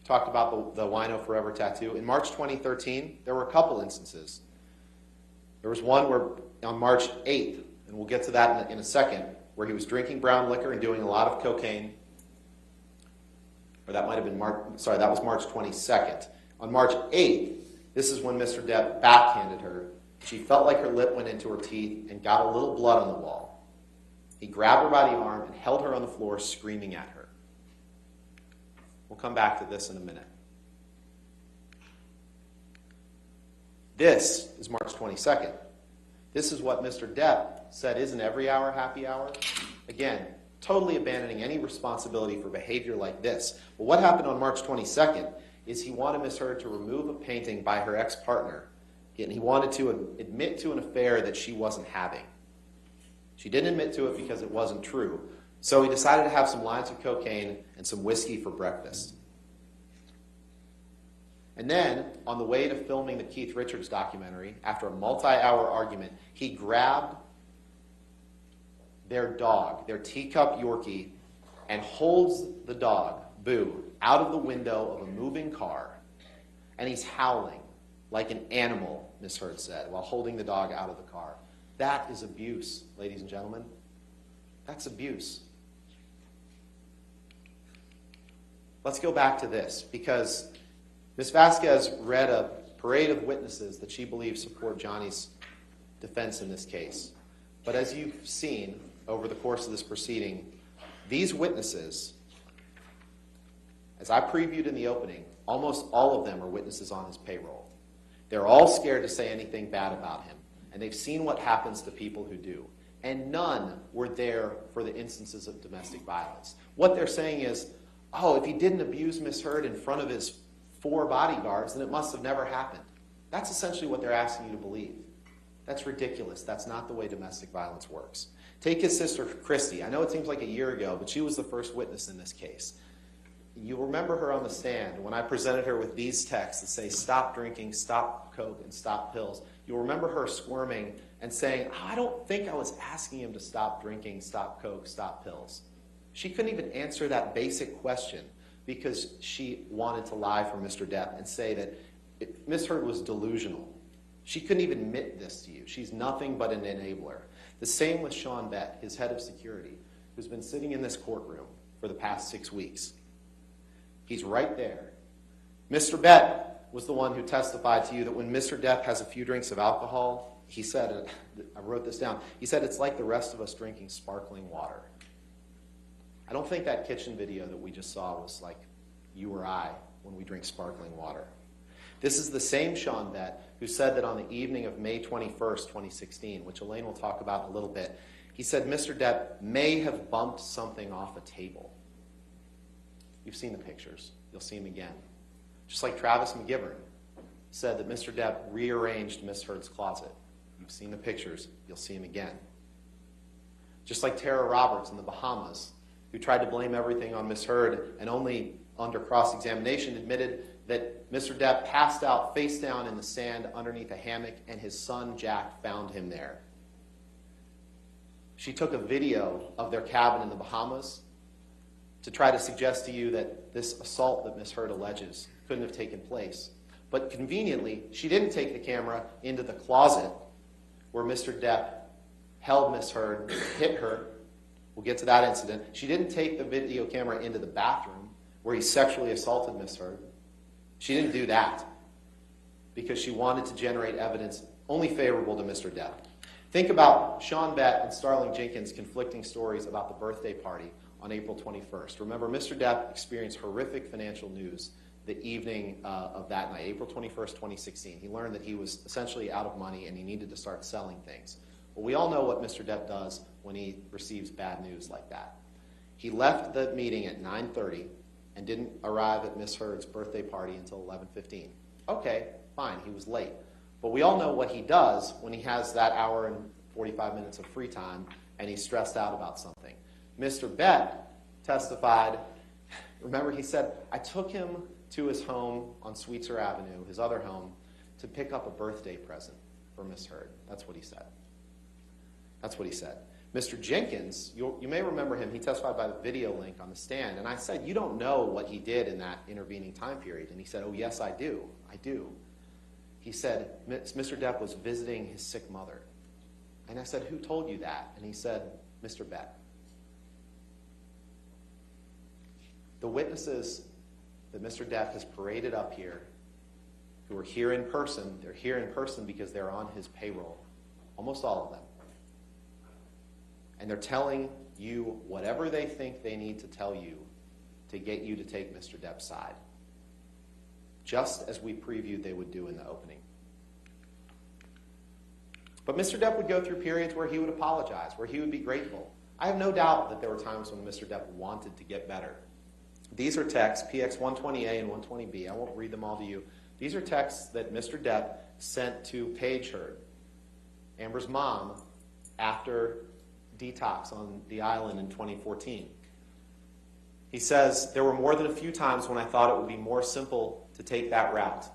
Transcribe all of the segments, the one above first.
talked about the Wino Forever tattoo. In March 2013, there were a couple instances. There was one where on March 8th, and we'll get to that in a second, where he was drinking brown liquor and doing a lot of cocaine. Or that might have been that was March 22nd. On March 8th, this is when Mr. Depp backhanded her. She felt like her lip went into her teeth and got a little blood on the wall. He grabbed her by the arm and held her on the floor, screaming at her. We'll come back to this in a minute. This is March 22nd. This is what Mr. Depp said isn't every hour happy hour. Again, totally abandoning any responsibility for behavior like this. But what happened on March 22nd is he wanted Ms. Heard to remove a painting by her ex-partner, and he wanted to admit to an affair that she wasn't having. She didn't admit to it because it wasn't true. So he decided to have some lines of cocaine and some whiskey for breakfast. And then, on the way to filming the Keith Richards documentary, after a multi-hour argument, he grabbed their dog, their teacup Yorkie, and holds the dog, Boo, out of the window of a moving car. And he's howling like an animal, Miss Heard said, while holding the dog out of the car. That is abuse, ladies and gentlemen. That's abuse. Let's go back to this, because Ms. Vasquez read a parade of witnesses that she believes support Johnny's defense in this case. But as you've seen over the course of this proceeding, these witnesses, as I previewed in the opening, almost all of them are witnesses on his payroll. They're all scared to say anything bad about him, and they've seen what happens to people who do. And none were there for the instances of domestic violence. What they're saying is, oh, if he didn't abuse Miss Heard in front of his 4 bodyguards, then it must have never happened. That's essentially what they're asking you to believe. That's ridiculous. That's not the way domestic violence works. Take his sister, Christy. I know it seems like a year ago, but she was the first witness in this case. You'll remember her on the stand when I presented her with these texts that say, stop drinking, stop coke, and stop pills. You'll remember her squirming and saying, oh, I don't think I was asking him to stop drinking, stop coke, stop pills. She couldn't even answer that basic question because she wanted to lie for Mr. Depp and say that Ms. Heard was delusional. She couldn't even admit this to you. She's nothing but an enabler. The same with Sean Bett, his head of security, who's been sitting in this courtroom for the past 6 weeks. He's right there. Mr. Bett was the one who testified to you that when Mr. Depp has a few drinks of alcohol, he said, I wrote this down, he said it's like the rest of us drinking sparkling water. I don't think that kitchen video that we just saw was like you or I when we drink sparkling water. This is the same Sean Bett who said that on the evening of May 21st, 2016, which Elaine will talk about in a little bit, he said Mr. Depp may have bumped something off a table. You've seen the pictures. You'll see him again. Just like Travis McGivern said that Mr. Depp rearranged Miss Heard's closet. You've seen the pictures. You'll see him again. Just like Tara Roberts in the Bahamas, who tried to blame everything on Miss Heard and only under cross-examination admitted that Mr. Depp passed out face down in the sand underneath a hammock and his son Jack found him there. She took a video of their cabin in the Bahamas to try to suggest to you that this assault that Miss Heard alleges couldn't have taken place. But conveniently, she didn't take the camera into the closet where Mr. Depp held Miss Heard, hit her. We'll get to that incident. She didn't take the video camera into the bathroom where he sexually assaulted Miss Heard. She didn't do that because she wanted to generate evidence only favorable to Mr. Depp. Think about Sean Bett and Starling Jenkins' conflicting stories about the birthday party on April 21st. Remember, Mr. Depp experienced horrific financial news the evening of that night, April 21st, 2016. He learned that he was essentially out of money and he needed to start selling things. Well, we all know what Mr. Depp does when he receives bad news like that. He left the meeting at 9:30 and didn't arrive at Miss Heard's birthday party until 11:15. Okay, fine, he was late. But we all know what he does when he has that hour and 45 minutes of free time and he's stressed out about something. Mr. Bett testified, remember he said, I took him to his home on Sweetser Avenue, his other home, to pick up a birthday present for Miss Heard. That's what he said. That's what he said. Mr. Jenkins, you may remember him, he testified by the video link on the stand, and I said, you don't know what he did in that intervening time period. And he said, oh, yes, I do. I do. He said, Mr. Depp was visiting his sick mother. And I said, who told you that? And he said, Mr. Beck. The witnesses that Mr. Depp has paraded up here, who are here in person, they're here in person because they're on his payroll, almost all of them. And they're telling you whatever they think they need to tell you to get you to take Mr. Depp's side, just as we previewed they would do in the opening. But Mr. Depp would go through periods where he would apologize, where he would be grateful. I have no doubt that there were times when Mr. Depp wanted to get better. These are texts, PX 120A and 120B. I won't read them all to you. These are texts that Mr. Depp sent to Paige Heard, Amber's mom, after detox on the island in 2014. He says, there were more than a few times when I thought it would be more simple to take that route.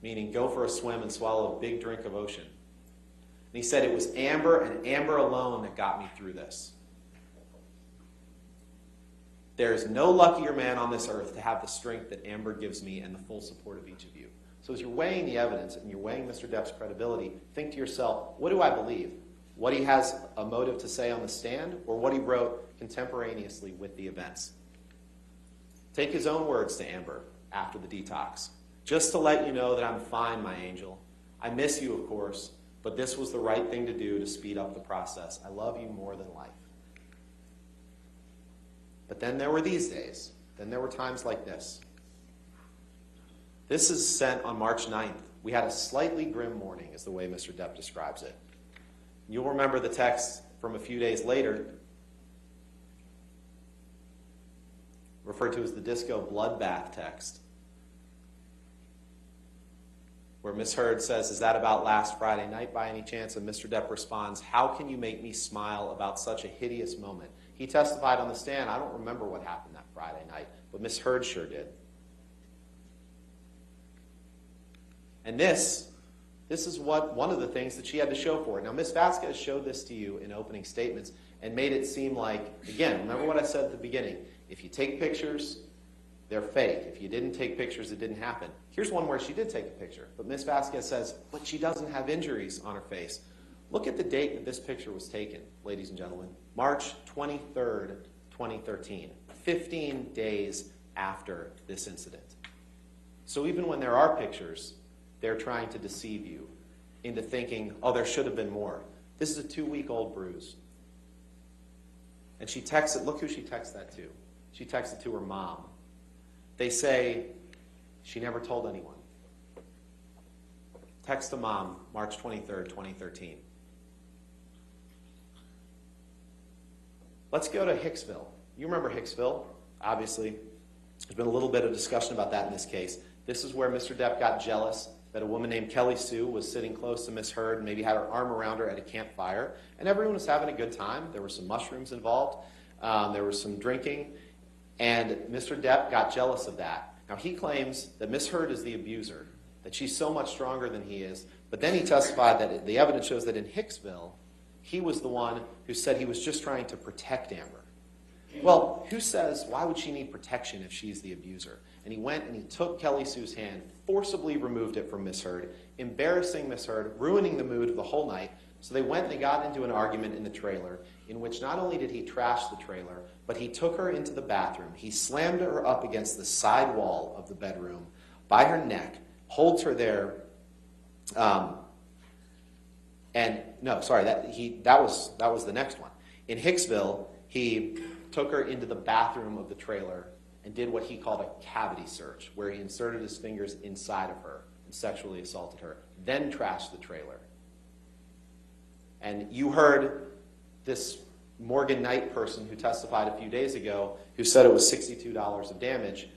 Meaning go for a swim and swallow a big drink of ocean. And he said it was Amber and Amber alone that got me through this. There is no luckier man on this earth to have the strength that Amber gives me and the full support of each of you. So as you're weighing the evidence and you're weighing Mr. Depp's credibility, think to yourself, what do I believe? What he has a motive to say on the stand, or what he wrote contemporaneously with the events? Take his own words to Amber after the detox. Just to let you know that I'm fine, my angel. I miss you, of course, but this was the right thing to do to speed up the process. I love you more than life. But then there were these days. Then there were times like this. This is sent on March 9th. We had a slightly grim morning, is the way Mr. Depp describes it. You'll remember the text from a few days later, referred to as the disco bloodbath text, where Miss Heard says, is that about last Friday night by any chance? And Mr. Depp responds, how can you make me smile about such a hideous moment? He testified on the stand, I don't remember what happened that Friday night, but Miss Heard sure did. And this is one of the things that she had to show for it. Now, Ms. Vasquez showed this to you in opening statements and made it seem like, again, remember what I said at the beginning, if you take pictures, they're fake. If you didn't take pictures, it didn't happen. Here's one where she did take a picture, but Ms. Vasquez says, but she doesn't have injuries on her face. Look at the date that this picture was taken, ladies and gentlemen. March 23rd, 2013, 15 days after this incident. So even when there are pictures, they're trying to deceive you into thinking, oh, there should have been more. This is a 2-week-old bruise. And she texts it. Look who she texts that to. She texts it to her mom. They say she never told anyone. Text to mom, March 23rd, 2013. Let's go to Hicksville. You remember Hicksville, obviously. There's been a little bit of discussion about that in this case. This is where Mr. Depp got jealous that a woman named Kelly Sue was sitting close to Miss Heard and maybe had her arm around her at a campfire. And everyone was having a good time. There were some mushrooms involved. There was some drinking. And Mr. Depp got jealous of that. Now, he claims that Miss Heard is the abuser, that she's so much stronger than he is. But then he testified that the evidence shows that in Hicksville, he was the one who said he was just trying to protect Amber. Well, who says, why would she need protection if she's the abuser? And he went and he took Kelly Sue's hand, forcibly removed it from Miss Heard, embarrassing Miss Heard, ruining the mood of the whole night. So they went and they got into an argument in the trailer in which not only did he trash the trailer, but he took her into the bathroom. He slammed her up against the side wall of the bedroom by her neck, holds her there, that was the next one. In Hicksville, he took her into the bathroom of the trailer and did what he called a cavity search, where he inserted his fingers inside of her and sexually assaulted her, then trashed the trailer. And you heard this Morgan Knight person who testified a few days ago who said it was $62 of damage.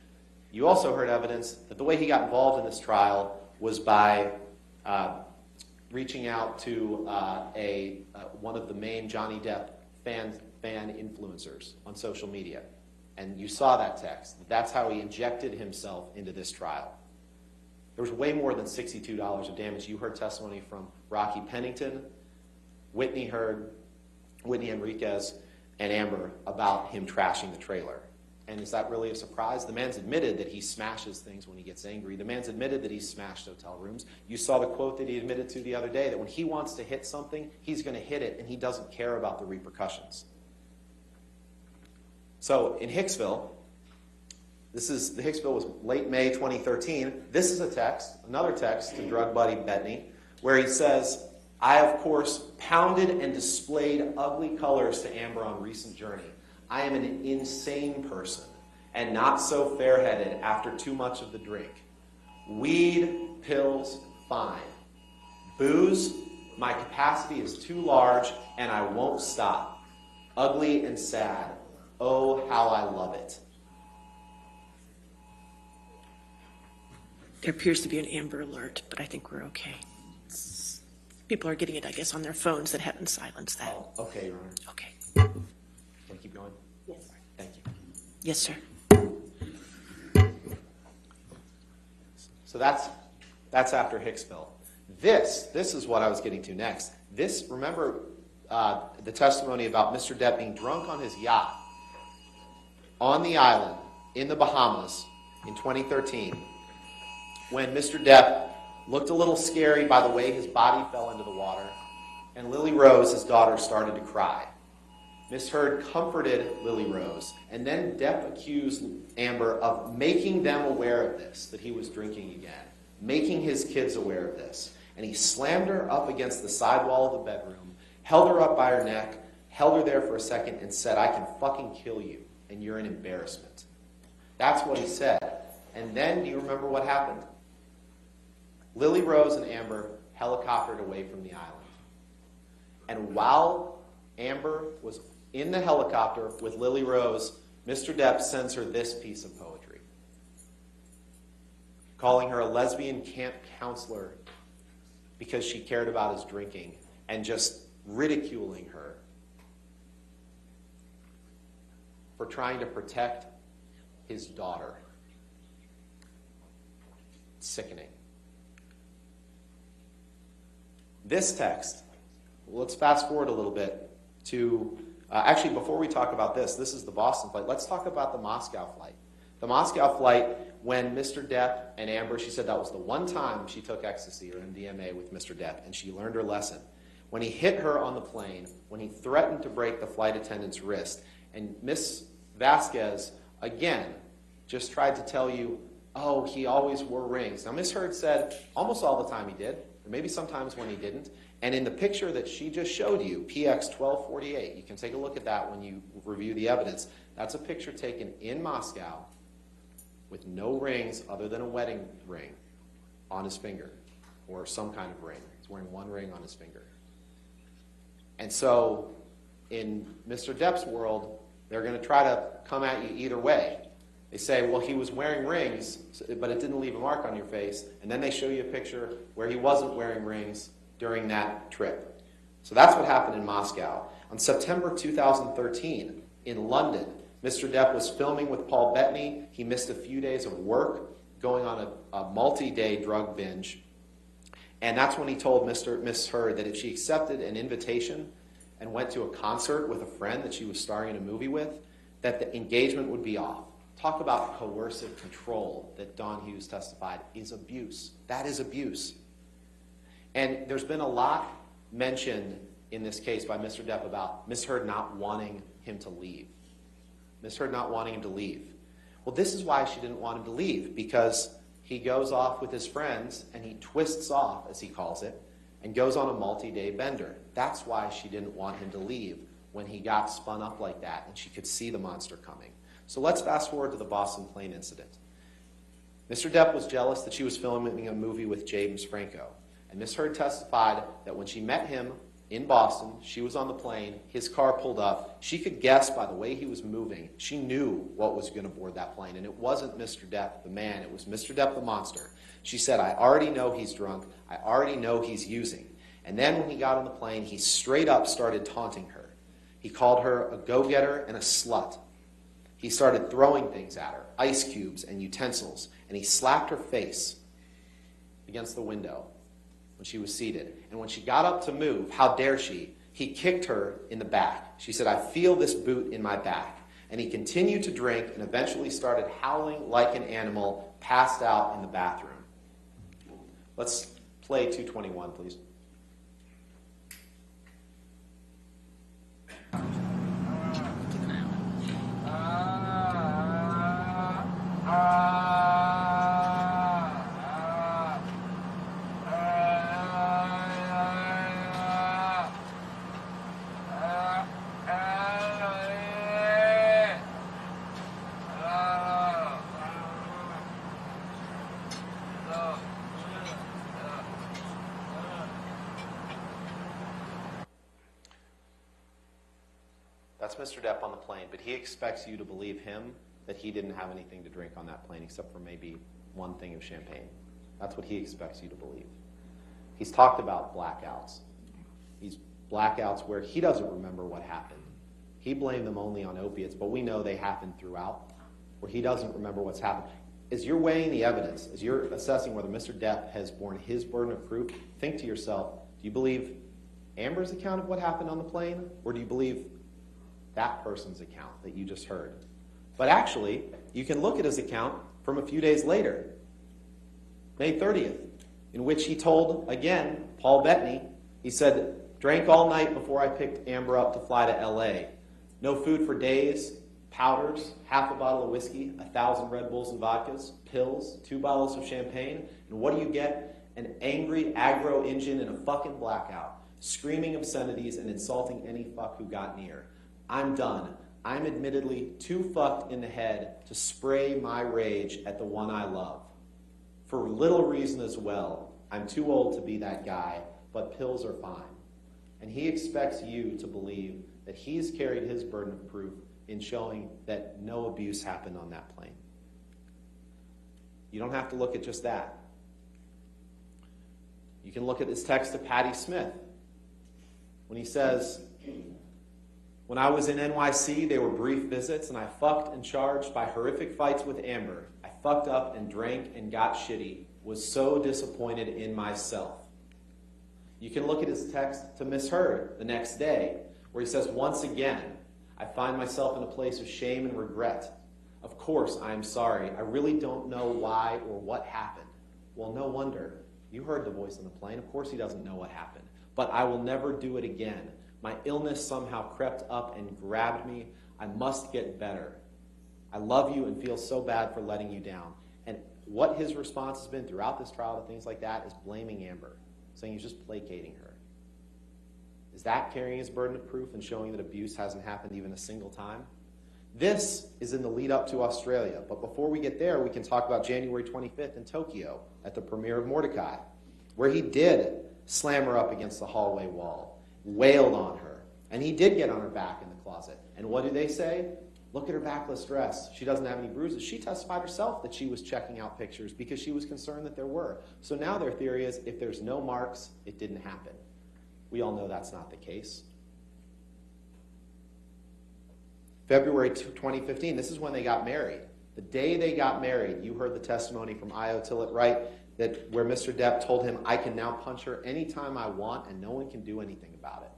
You also heard evidence that the way he got involved in this trial was by reaching out to one of the main Johnny Depp fan influencers on social media. And you saw that text. That's how he injected himself into this trial. There was way more than $62 of damage. You heard testimony from Rocky Pennington, Whitney Enriquez, and Amber about him trashing the trailer. And is that really a surprise? The man's admitted that he smashes things when he gets angry. The man's admitted that he's smashed hotel rooms. You saw the quote that he admitted to the other day, that when he wants to hit something, he's going to hit it, and he doesn't care about the repercussions. So in Hicksville, the Hicksville was late May 2013. This is another text to drug buddy Bettany, where he says, I, of course, pounded and displayed ugly colors to Amber on recent journey. I am an insane person and not so fair-headed after too much of the drink. Weed, pills, fine. Booze, my capacity is too large and I won't stop. Ugly and sad. Oh, how I love it. There appears to be an Amber Alert, but I think we're okay. People are getting it, I guess, on their phones that haven't silenced that. Oh, okay, Your Honor. Okay. Can I keep going? Yes. Thank you. Yes, sir. So that's after Hicksville. This is what I was getting to next. Remember the testimony about Mr. Depp being drunk on his yacht on the island in the Bahamas in 2013, when Mr. Depp looked a little scary by the way his body fell into the water, and Lily Rose, his daughter, started to cry. Miss Heard comforted Lily Rose, and then Depp accused Amber of making them aware of this, that he was drinking again, making his kids aware of this. And he slammed her up against the side wall of the bedroom, held her up by her neck, held her there for a second, and said, I can fucking kill you, and you're an embarrassment. That's what he said. And then, do you remember what happened? Lily Rose and Amber helicoptered away from the island. And while Amber was in the helicopter with Lily Rose, Mr. Depp sends her this piece of poetry, calling her a lesbian camp counselor because she cared about his drinking, and just ridiculing her for trying to protect his daughter. It's sickening. This text, let's fast forward a little bit to, actually before we talk about this is the Boston flight. Let's talk about the Moscow flight. The Moscow flight, when Mr. Depp and Amber, she said that was the one time she took ecstasy or MDMA with Mr. Depp, and she learned her lesson. When he hit her on the plane, when he threatened to break the flight attendant's wrist, and Miss Vasquez, again, just tried to tell you, oh, he always wore rings. Now, Miss Heard said almost all the time he did, or maybe sometimes when he didn't. And in the picture that she just showed you, PX 1248, you can take a look at that when you review the evidence. That's a picture taken in Moscow with no rings other than a wedding ring on his finger, or some kind of ring. He's wearing one ring on his finger. And so in Mr. Depp's world, they're going to try to come at you either way. They say, well, he was wearing rings, but it didn't leave a mark on your face. And then they show you a picture where he wasn't wearing rings during that trip. So that's what happened in Moscow. On September 2013, in London, Mr. Depp was filming with Paul Bettany. He missed a few days of work, going on a multi-day drug binge. And that's when he told Miss Heard that if she accepted an invitation and went to a concert with a friend that she was starring in a movie with, that the engagement would be off. Talk about coercive control that Don Hughes testified is abuse. That is abuse. And there's been a lot mentioned in this case by Mr. Depp about Miss Heard not wanting him to leave. Miss Heard not wanting him to leave. Well, this is why she didn't want him to leave, because he goes off with his friends and he twists off, as he calls it, and goes on a multi-day bender. That's why she didn't want him to leave when he got spun up like that and she could see the monster coming. So let's fast forward to the Boston plane incident. Mr. Depp was jealous that she was filming a movie with James Franco. And Miss Heard testified that when she met him in Boston, she was on the plane, his car pulled up. She could guess by the way he was moving. She knew what was going to board that plane. And it wasn't Mr. Depp, the man. It was Mr. Depp, the monster. She said, I already know he's drunk. I already know he's using. And then when he got on the plane, he straight up started taunting her. He called her a go-getter and a slut. He started throwing things at her, ice cubes and utensils, and he slapped her face against the window when she was seated. And when she got up to move, how dare she, He kicked her in the back. She said, "I feel this boot in my back." And he continued to drink and eventually started howling like an animal, passed out in the bathroom. Let's play 221, please. That's Mr. Depp on the plane, but he expects you to believe him that he didn't have anything to drink on that plane except for maybe one thing of champagne. That's what he expects you to believe. He's talked about blackouts. These blackouts where he doesn't remember what happened. He blamed them only on opiates, but we know they happen throughout, where he doesn't remember what's happened. As you're weighing the evidence, as you're assessing whether Mr. Depp has borne his burden of proof, think to yourself, do you believe Amber's account of what happened on the plane, or do you believe that person's account that you just heard? But actually, you can look at his account from a few days later, May 30th, in which he told, again, Paul Bettany, he said, "Drank all night before I picked Amber up to fly to LA. No food for days, powders, half a bottle of whiskey, 1,000 Red Bulls and vodkas, pills, 2 bottles of champagne, and what do you get? An angry aggro engine in a fucking blackout, screaming obscenities and insulting any fuck who got near. I'm done. I'm admittedly too fucked in the head to spray my rage at the one I love. For little reason as well. I'm too old to be that guy, but pills are fine." And he expects you to believe that he's carried his burden of proof in showing that no abuse happened on that plane. You don't have to look at just that. You can look at this text to Patti Smith when he says, "When I was in NYC, they were brief visits, and I fucked and charged by horrific fights with Amber. I fucked up and drank and got shitty, was so disappointed in myself." You can look at his text to Miss Heard the next day, where he says, "Once again, I find myself in a place of shame and regret. Of course, I am sorry. I really don't know why or what happened." Well, no wonder. You heard the voice on the plane. Of course he doesn't know what happened. "But I will never do it again. My illness somehow crept up and grabbed me. I must get better. I love you and feel so bad for letting you down." And what his response has been throughout this trial to things like that is blaming Amber, saying he's just placating her. Is that carrying his burden of proof and showing that abuse hasn't happened even a single time? This is in the lead up to Australia. But before we get there, we can talk about January 25th in Tokyo at the premiere of Mordecai, where he did slam her up against the hallway wall, wailed on her, and he did get on her back in the closet. And what do they say? Look at her backless dress. She doesn't have any bruises. She testified herself that she was checking out pictures because she was concerned that there were. So now their theory is if there's no marks, it didn't happen. We all know that's not the case. February 2015, this is when they got married. The day they got married, you heard the testimony from Io Tillett Wright that where Mr. Depp told him, "I can now punch her anytime I want and no one can do anything about it."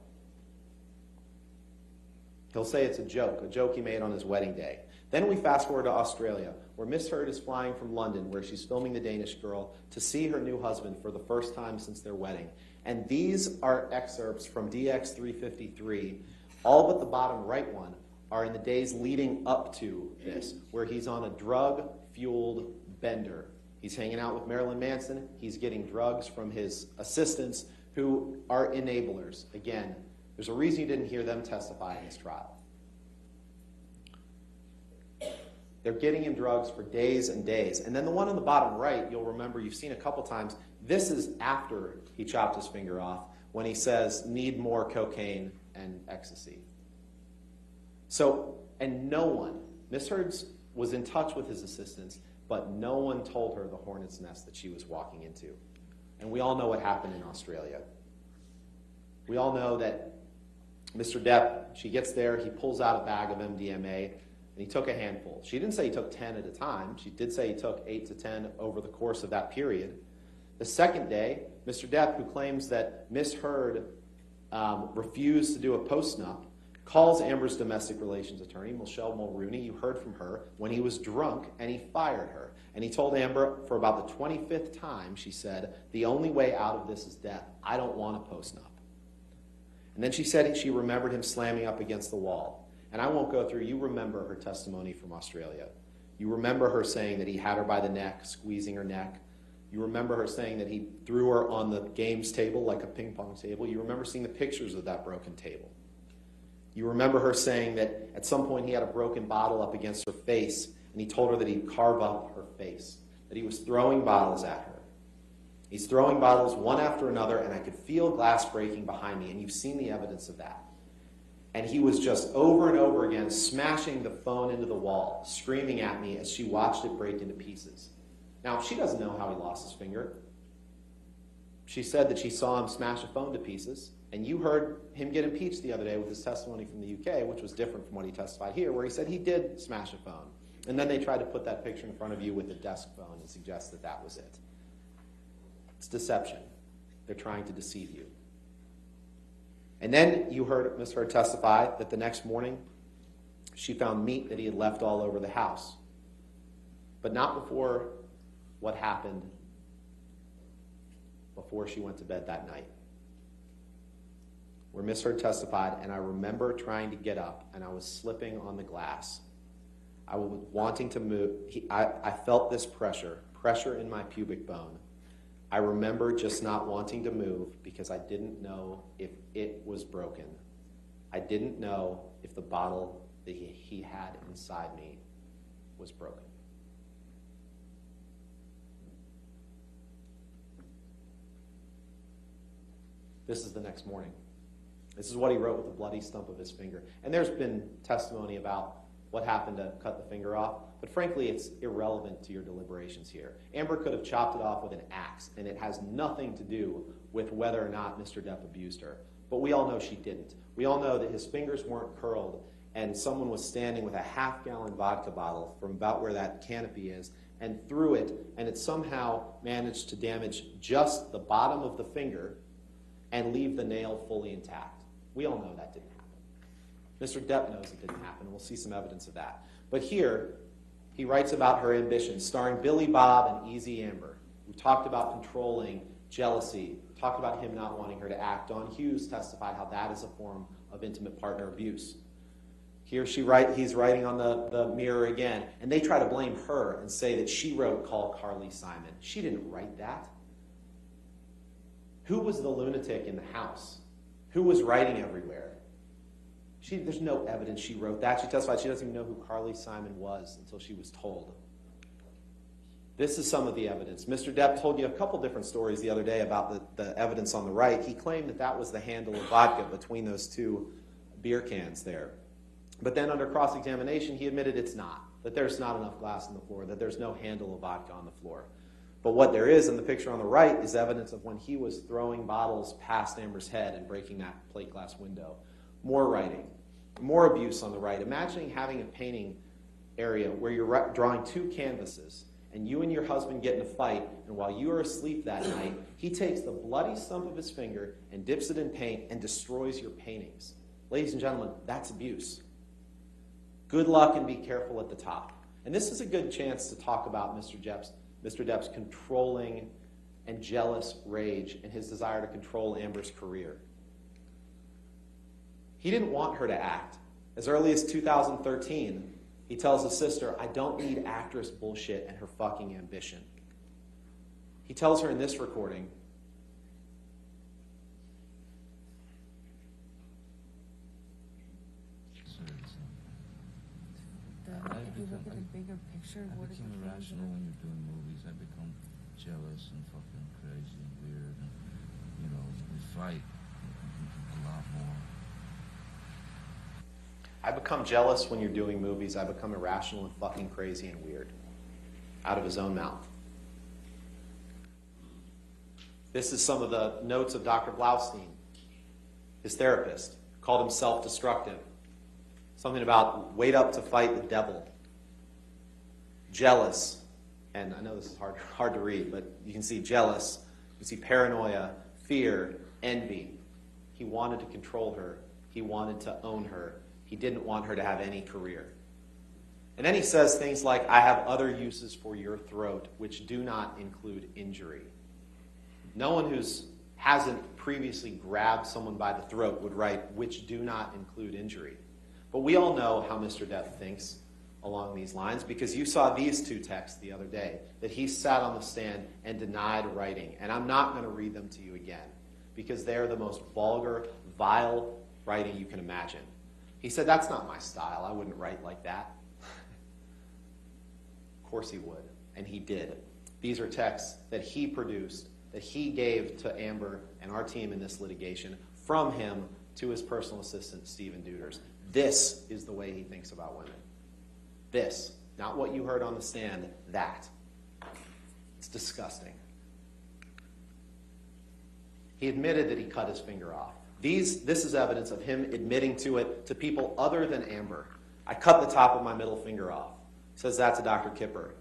He'll say it's a joke he made on his wedding day. Then we fast forward to Australia, where Miss Heard is flying from London, where she's filming The Danish Girl, to see her new husband for the first time since their wedding. And these are excerpts from DX 353. All but the bottom right one are in the days leading up to this, where he's on a drug-fueled bender. He's hanging out with Marilyn Manson. He's getting drugs from his assistants who are enablers. Again, there's a reason you didn't hear them testify in this trial. They're getting him drugs for days and days. And then the one on the bottom right, you'll remember you've seen a couple times. This is after he chopped his finger off, when he says, "Need more cocaine and ecstasy." So, and no one, Miss Heard was in touch with his assistants, but no one told her the hornet's nest that she was walking into. And we all know what happened in Australia. We all know that Mr. Depp, she gets there, he pulls out a bag of MDMA, and he took a handful. She didn't say he took 10 at a time. She did say he took 8 to 10 over the course of that period. The second day, Mr. Depp, who claims that Miss Heard refused to do a post-nup, calls Amber's domestic relations attorney, Michelle Mulrooney, you heard from her, when he was drunk, and he fired her. And he told Amber for about the 25th time, she said, the only way out of this is death. I don't want a post-nup. And then she said she remembered him slamming up against the wall. And I won't go through, you remember her testimony from Australia. You remember her saying that he had her by the neck, squeezing her neck. You remember her saying that he threw her on the games table like a ping pong table. You remember seeing the pictures of that broken table. You remember her saying that at some point he had a broken bottle up against her face, and he told her that he'd carve up her face, that he was throwing bottles at her. He's throwing bottles one after another, and I could feel glass breaking behind me, and you've seen the evidence of that. And he was just over and over again smashing the phone into the wall, screaming at me as she watched it break into pieces. Now, she doesn't know how he lost his finger. She said that she saw him smash a phone to pieces, and you heard him get impeached the other day with his testimony from the UK, which was different from what he testified here, where he said he did smash a phone. And then they tried to put that picture in front of you with a desk phone and suggest that that was it. It's deception. They're trying to deceive you. And then you heard Ms. Heard testify that the next morning she found meat that he had left all over the house. But not before what happened before she went to bed that night. Where Ms. Heard testified, and I remember trying to get up, and I was slipping on the glass. I was wanting to move. I felt this pressure in my pubic bone. I remember just not wanting to move because I didn't know if it was broken. I didn't know if the bottle that he had inside me was broken. This is the next morning. This is what he wrote with the bloody stump of his finger. And there's been testimony about what happened to cut the finger off, but frankly, it's irrelevant to your deliberations here. Amber could have chopped it off with an axe, and it has nothing to do with whether or not Mr. Depp abused her. But we all know she didn't. We all know that his fingers weren't curled, and someone was standing with a half-gallon vodka bottle from about where that canopy is, and threw it, and it somehow managed to damage just the bottom of the finger and leave the nail fully intact. We all know that didn't happen. Mr. Depp knows it didn't happen, and we'll see some evidence of that. But here, he writes about her ambition, starring Billy Bob and Easy Amber, who talked about controlling jealousy, talked about him not wanting her to act. Dawn Hughes testified how that is a form of intimate partner abuse. Here he's writing on the mirror again, and they try to blame her and say that she wrote Call Carly Simon. She didn't write that. Who was the lunatic in the house? Who was writing everywhere? There's no evidence she wrote that. She testified she doesn't even know who Carly Simon was until she was told. This is some of the evidence. Mr. Depp told you a couple different stories the other day about the evidence on the right. He claimed that that was the handle of vodka between those two beer cans there. But then under cross-examination, he admitted it's not, that there's not enough glass on the floor, that there's no handle of vodka on the floor. But what there is in the picture on the right is evidence of when he was throwing bottles past Amber's head and breaking that plate glass window. More writing, more abuse on the right. Imagining having a painting area where you're drawing two canvases and you and your husband get in a fight, and while you are asleep that night, he takes the bloody stump of his finger and dips it in paint and destroys your paintings. Ladies and gentlemen, that's abuse. Good luck and be careful at the top. And this is a good chance to talk about Mr. Depp's controlling and jealous rage and his desire to control Amber's career. He didn't want her to act. As early as 2013, he tells his sister, I don't need actress bullshit and her fucking ambition. He tells her in this recording, If you look at the bigger picture, what is the became irrational when you're doing movies. I become jealous and fucking crazy and weird. And, you know, we fight a lot more. I become jealous when you're doing movies. I become irrational and fucking crazy and weird. Out of his own mouth. This is some of the notes of Dr. Blaustein, his therapist. Called him self-destructive. Something about wait up to fight the devil. Jealous. And I know this is hard to read, but you can see jealous. You can see paranoia, fear, envy. He wanted to control her. He wanted to own her. He didn't want her to have any career. And then he says things like, I have other uses for your throat, which do not include injury. No one who hasn't previously grabbed someone by the throat would write, which do not include injury. But we all know how Mr. Depp thinks along these lines, because you saw these two texts the other day that he sat on the stand and denied writing. And I'm not going to read them to you again, because they are the most vulgar, vile writing you can imagine. He said, that's not my style. I wouldn't write like that. Of course he would, and he did. These are texts that he produced, that he gave to Amber and our team in this litigation, from him to his personal assistant, Stephen Deuters. This is the way he thinks about women. This, not what you heard on the stand, that. It's disgusting. He admitted that he cut his finger off. This is evidence of him admitting to it to people other than Amber. I cut the top of my middle finger off. Says that to Dr. Kipper.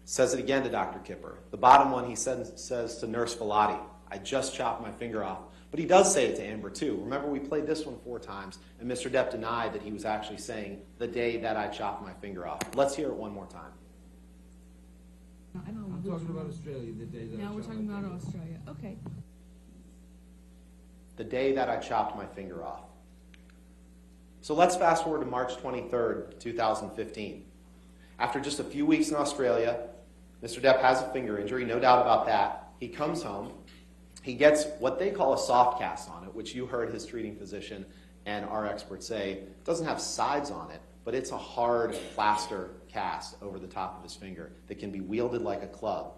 Says it again to Dr. Kipper. The bottom one he says to Nurse Velati, I just chopped my finger off. But he does say it to Amber too. Remember, we played this one 4 times, and Mr. Depp denied that he was actually saying, the day that I chopped my finger off. Let's hear it one more time. I'm talking about Australia, the day that Now we're talking about Australia. Okay. The day that I chopped my finger off. So let's fast forward to March 23rd, 2015. After just a few weeks in Australia, Mr. Depp has a finger injury, no doubt about that. He comes home. He gets what they call a soft cast on it, which you heard his treating physician and our experts say it doesn't have sides on it, but it's a hard plaster cast over the top of his finger that can be wielded like a club.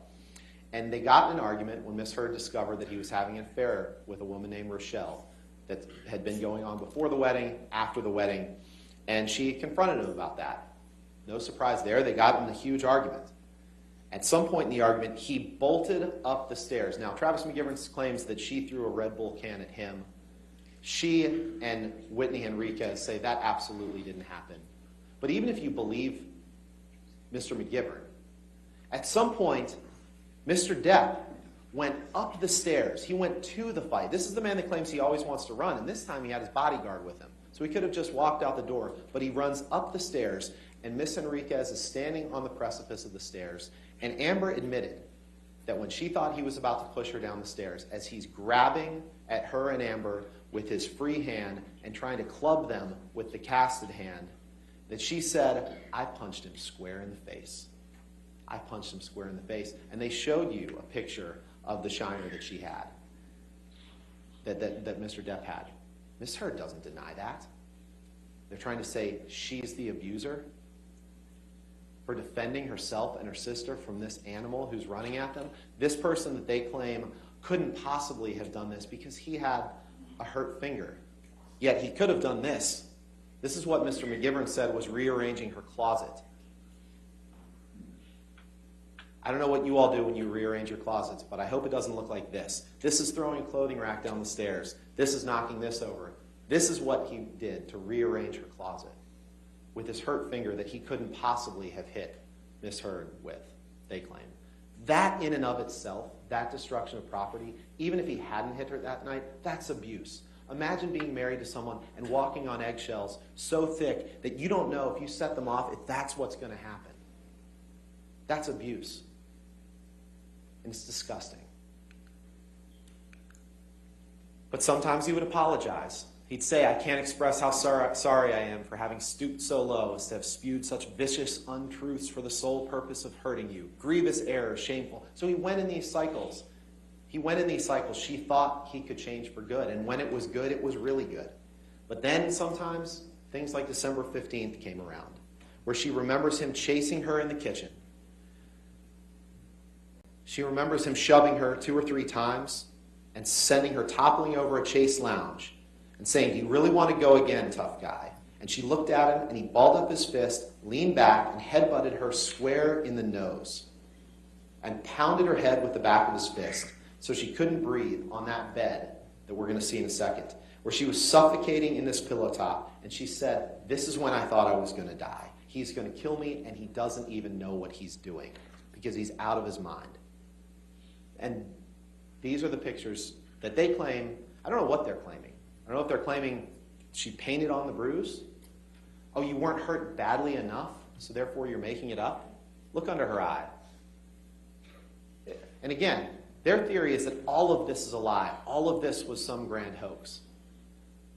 And they got in an argument when Miss Heard discovered that he was having an affair with a woman named Rochelle that had been going on before the wedding, after the wedding, and she confronted him about that. No surprise there. They got in a huge argument. At some point in the argument, he bolted up the stairs. Now, Travis McGivern claims that she threw a Red Bull can at him. She and Whitney Enriquez say that absolutely didn't happen. But even if you believe Mr. McGivern, at some point, Mr. Depp went up the stairs. He went to the fight. This is the man that claims he always wants to run, and this time he had his bodyguard with him. So he could have just walked out the door, but he runs up the stairs, and Miss Enriquez is standing on the precipice of the stairs, and Amber admitted that when she thought he was about to push her down the stairs, as he's grabbing at her and Amber with his free hand and trying to club them with the casted hand, that she said, I punched him square in the face. I punched him square in the face. And they showed you a picture of the shiner that she had, that Mr. Depp had. Miss Heard doesn't deny that. They're trying to say she's the abuser for defending herself and her sister from this animal who's running at them. This person that they claim couldn't possibly have done this because he had a hurt finger. Yet he could have done this. This is what Mr. McGivern said was rearranging her closet. I don't know what you all do when you rearrange your closets, but I hope it doesn't look like this. This is throwing a clothing rack down the stairs. This is knocking this over. This is what he did to rearrange her closet with his hurt finger that he couldn't possibly have hit Miss Heard with, they claim. That in and of itself, that destruction of property, even if he hadn't hit her that night, that's abuse. Imagine being married to someone and walking on eggshells so thick that you don't know if you set them off, if that's what's going to happen. That's abuse. And it's disgusting. But sometimes he would apologize. He'd say, I can't express how sorry I am for having stooped so low as to have spewed such vicious untruths for the sole purpose of hurting you. Grievous error, shameful. So he went in these cycles. She thought he could change for good. And when it was good, it was really good. But then sometimes things like December 15th came around, where she remembers him chasing her in the kitchen. She remembers him shoving her 2 or 3 times and sending her toppling over a Chase lounge and saying, do you really want to go again, tough guy? And she looked at him, and he balled up his fist, leaned back, and headbutted her square in the nose and pounded her head with the back of his fist so she couldn't breathe on that bed that we're going to see in a second, where she was suffocating in this pillow top. And she said, this is when I thought I was going to die. He's going to kill me, and he doesn't even know what he's doing because he's out of his mind. And these are the pictures that they claim. I don't know what they're claiming. I don't know if they're claiming she painted on the bruise. Oh, you weren't hurt badly enough, so therefore you're making it up? Look under her eye. And again, their theory is that all of this is a lie. All of this was some grand hoax.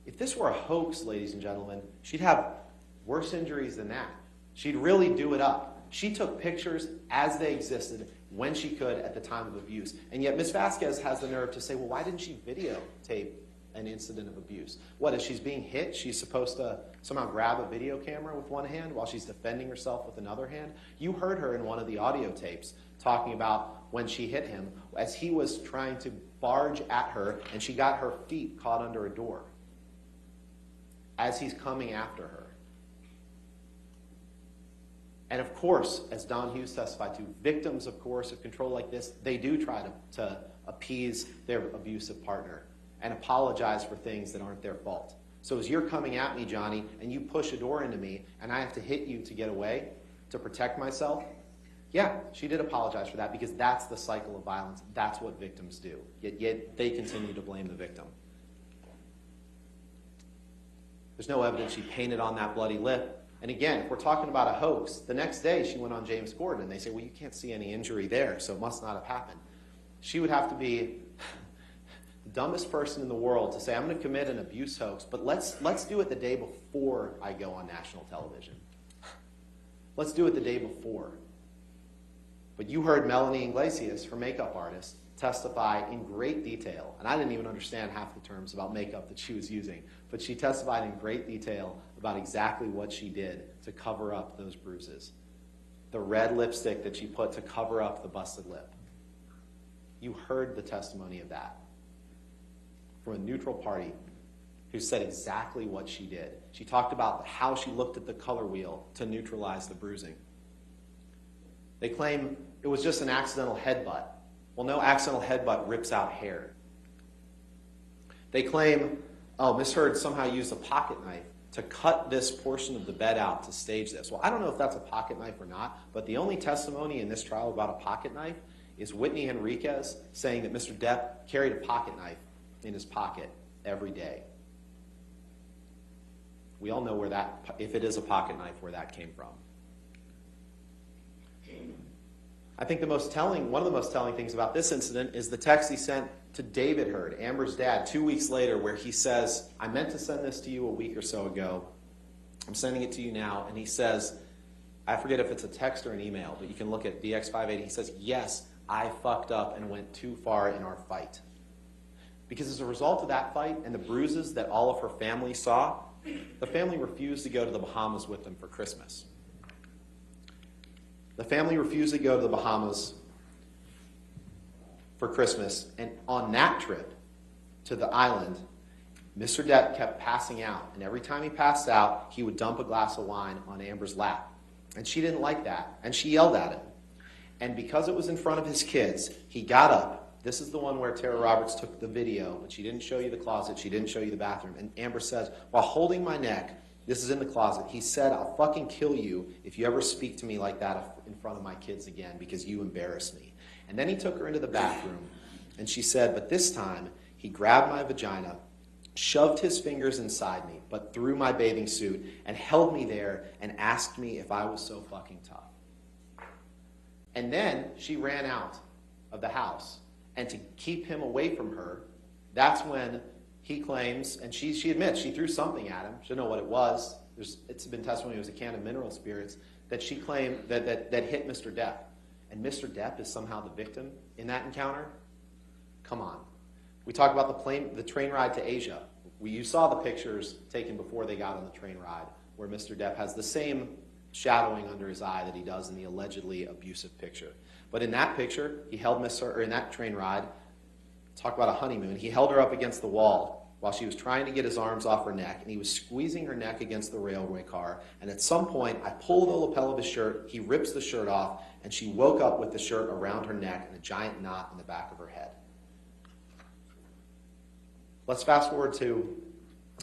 If this were a hoax, ladies and gentlemen, she'd have worse injuries than that. She'd really do it up. She took pictures as they existed when she could at the time of abuse. And yet Ms. Vasquez has the nerve to say, well, why didn't she videotape an incident of abuse? What, as she's being hit, she's supposed to somehow grab a video camera with one hand while she's defending herself with another hand? You heard her in one of the audio tapes talking about when she hit him as he was trying to barge at her and she got her feet caught under a door as he's coming after her. And of course, as Don Hughes testified to, victims of coercive control like this, they do try to appease their abusive partner and apologize for things that aren't their fault. So as you're coming at me, Johnny, and you push a door into me, and I have to hit you to get away, to protect myself, yeah, she did apologize for that because that's the cycle of violence. That's what victims do. Yet they continue to blame the victim. There's no evidence she painted on that bloody lip. And again, if we're talking about a hoax, the next day she went on James Corden and they say, well, you can't see any injury there, so it must not have happened. She would have to be the dumbest person in the world to say, I'm going to commit an abuse hoax, but let's do it the day before I go on national television. Let's do it the day before. But you heard Melanie Iglesias, her makeup artist, testify in great detail, and I didn't even understand half the terms about makeup that she was using, but she testified in great detail about exactly what she did to cover up those bruises. The red lipstick that she put to cover up the busted lip. You heard the testimony of that from a neutral party who said exactly what she did. She talked about how she looked at the color wheel to neutralize the bruising. They claim it was just an accidental headbutt. Well, no accidental headbutt rips out hair. They claim, oh, Miss Heard somehow used a pocket knife to cut this portion of the bed out to stage this. Well, I don't know if that's a pocket knife or not, but the only testimony in this trial about a pocket knife is Whitney Henriquez saying that Mr. Depp carried a pocket knife in his pocket every day. We all know where that, if it is a pocket knife, where that came from. I think one of the most telling things about this incident is the text he sent to David Heard, Amber's dad, 2 weeks later, where he says, I meant to send this to you a week or so ago. I'm sending it to you now. And he says, I forget if it's a text or an email, but you can look at DX580. He says, yes, I fucked up and went too far in our fight. Because as a result of that fight and the bruises that all of her family saw, the family refused to go to the Bahamas with them for Christmas. The family refused to go to the Bahamas for Christmas, and on that trip to the island, Mr. Depp kept passing out, and every time he passed out, he would dump a glass of wine on Amber's lap. And she didn't like that, and she yelled at him. And because it was in front of his kids, he got up. This is the one where Tara Roberts took the video, but she didn't show you the closet, she didn't show you the bathroom. And Amber says, while holding my neck, this is in the closet, he said, I'll fucking kill you if you ever speak to me like that in front of my kids again because you embarrass me. And then he took her into the bathroom, and she said, but this time, he grabbed my vagina, shoved his fingers inside me, but through my bathing suit, and held me there and asked me if I was so fucking tough. And then she ran out of the house. And to keep him away from her, that's when he claims, and she admits, she threw something at him. She didn't know what it was. It's been testimony it was a can of mineral spirits that she claimed that hit Mr. Depp. And Mr. Depp is somehow the victim in that encounter? Come on. We talk about the train ride to Asia. You saw the pictures taken before they got on the train ride where Mr. Depp has the same shadowing under his eye that he does in the allegedly abusive picture. But in that picture, he held in that train ride, talk about a honeymoon, he held her up against the wall while she was trying to get his arms off her neck, and he was squeezing her neck against the railway car. And at some point, I pulled the lapel of his shirt, he rips the shirt off, and she woke up with the shirt around her neck and a giant knot in the back of her head. Let's fast forward to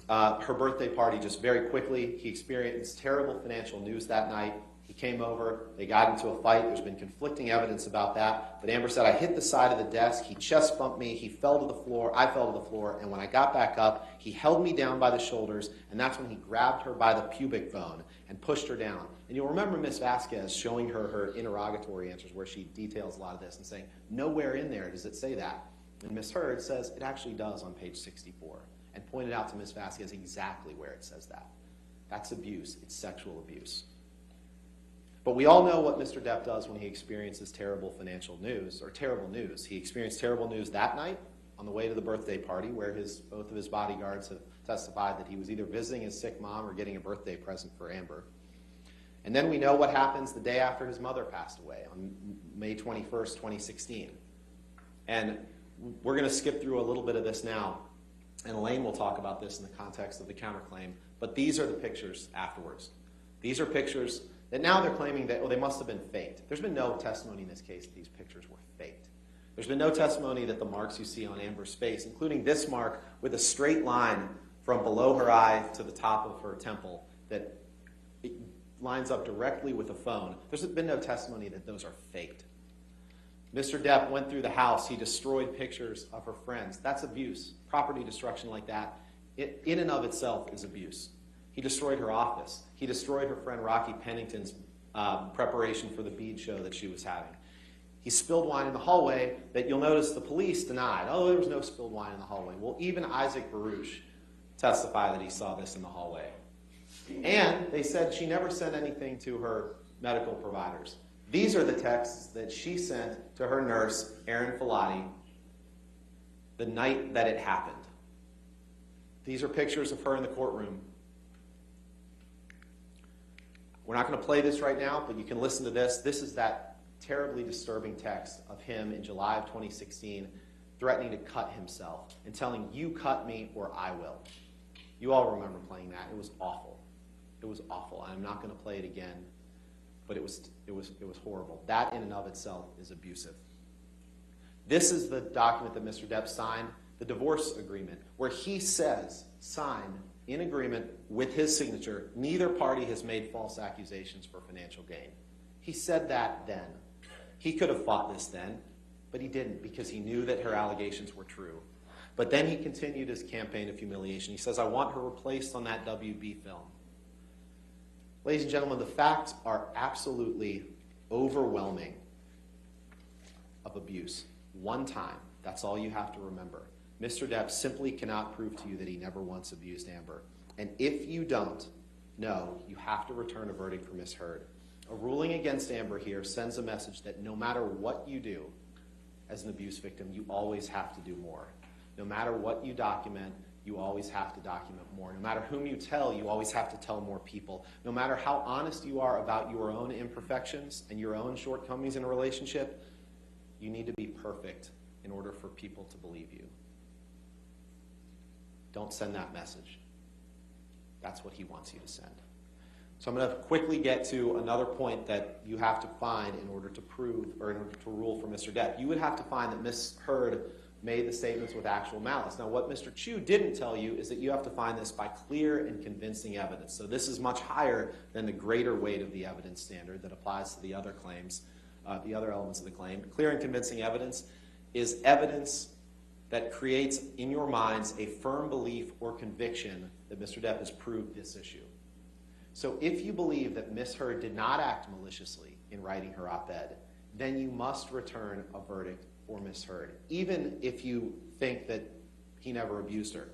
her birthday party just very quickly. He experienced terrible financial news that night. He came over, they got into a fight. There's been conflicting evidence about that. But Amber said, I hit the side of the desk, he chest bumped me, he fell to the floor, I fell to the floor, and when I got back up, he held me down by the shoulders, and that's when he grabbed her by the pubic bone and pushed her down. And you'll remember Ms. Vasquez showing her interrogatory answers where she details a lot of this and saying, nowhere in there does it say that. And Ms. Heard says it actually does on page 64 and pointed out to Ms. Vasquez exactly where it says that. That's abuse. It's sexual abuse. But we all know what Mr. Depp does when he experiences terrible financial news, or terrible news. He experienced terrible news that night on the way to the birthday party where both of his bodyguards have testified that he was either visiting his sick mom or getting a birthday present for Amber. And then we know what happens the day after his mother passed away on May 21st, 2016. And we're going to skip through a little bit of this now, and Elaine will talk about this in the context of the counterclaim, but these are the pictures afterwards. These are pictures that now they're claiming that, they must have been faked. There's been no testimony in this case that these pictures were faked. There's been no testimony that the marks you see on Amber's face, including this mark with a straight line from below her eye to the top of her temple that it lines up directly with a phone. There's been no testimony that those are faked. Mr. Depp went through the house. He destroyed pictures of her friends. That's abuse. Property destruction like that, in and of itself, is abuse. He destroyed her office. He destroyed her friend Rocky Pennington's preparation for the bead show that she was having. He spilled wine in the hallway that you'll notice the police denied. Oh, there was no spilled wine in the hallway. Well, even Isaac Baruch testified that he saw this in the hallway. And they said she never sent anything to her medical providers. These are the texts that she sent to her nurse, Erin Filati, the night that it happened. These are pictures of her in the courtroom. We're not going to play this right now, but you can listen to this. This is that terribly disturbing text of him in July of 2016 threatening to cut himself and telling, you cut me or I will. You all remember playing that. It was awful. It was awful. I'm not going to play it again, but it was horrible. That in and of itself is abusive. This is the document that Mr. Depp signed, the divorce agreement, where he says, signed in agreement with his signature, neither party has made false accusations for financial gain. He said that then. He could have fought this then, but he didn't because he knew that her allegations were true. But then he continued his campaign of humiliation. He says, I want her replaced on that WB film. Ladies and gentlemen, the facts are absolutely overwhelming of abuse. One time, that's all you have to remember. Mr. Depp simply cannot prove to you that he never once abused Amber. And if you don't know, you have to return a verdict for Ms. Heard. A ruling against Amber here sends a message that no matter what you do as an abuse victim, you always have to do more. No matter what you document, you always have to document more. No matter whom you tell, you always have to tell more people. No matter how honest you are about your own imperfections and your own shortcomings in a relationship, you need to be perfect in order for people to believe you. Don't send that message. That's what he wants you to send. So I'm going to quickly get to another point that you have to find in order to prove, or in order to rule for Mr. Depp. You would have to find that Ms. Heard made the statements with actual malice. Now, what Mr. Chu didn't tell you is that you have to find this by clear and convincing evidence. So this is much higher than the greater weight of the evidence standard that applies to the other claims, the other elements of the claim. Clear and convincing evidence is evidence that creates in your minds a firm belief or conviction that Mr. Depp has proved this issue. So if you believe that Ms. Heard did not act maliciously in writing her op-ed, then you must return a verdict for Ms. Heard, even if you think that he never abused her.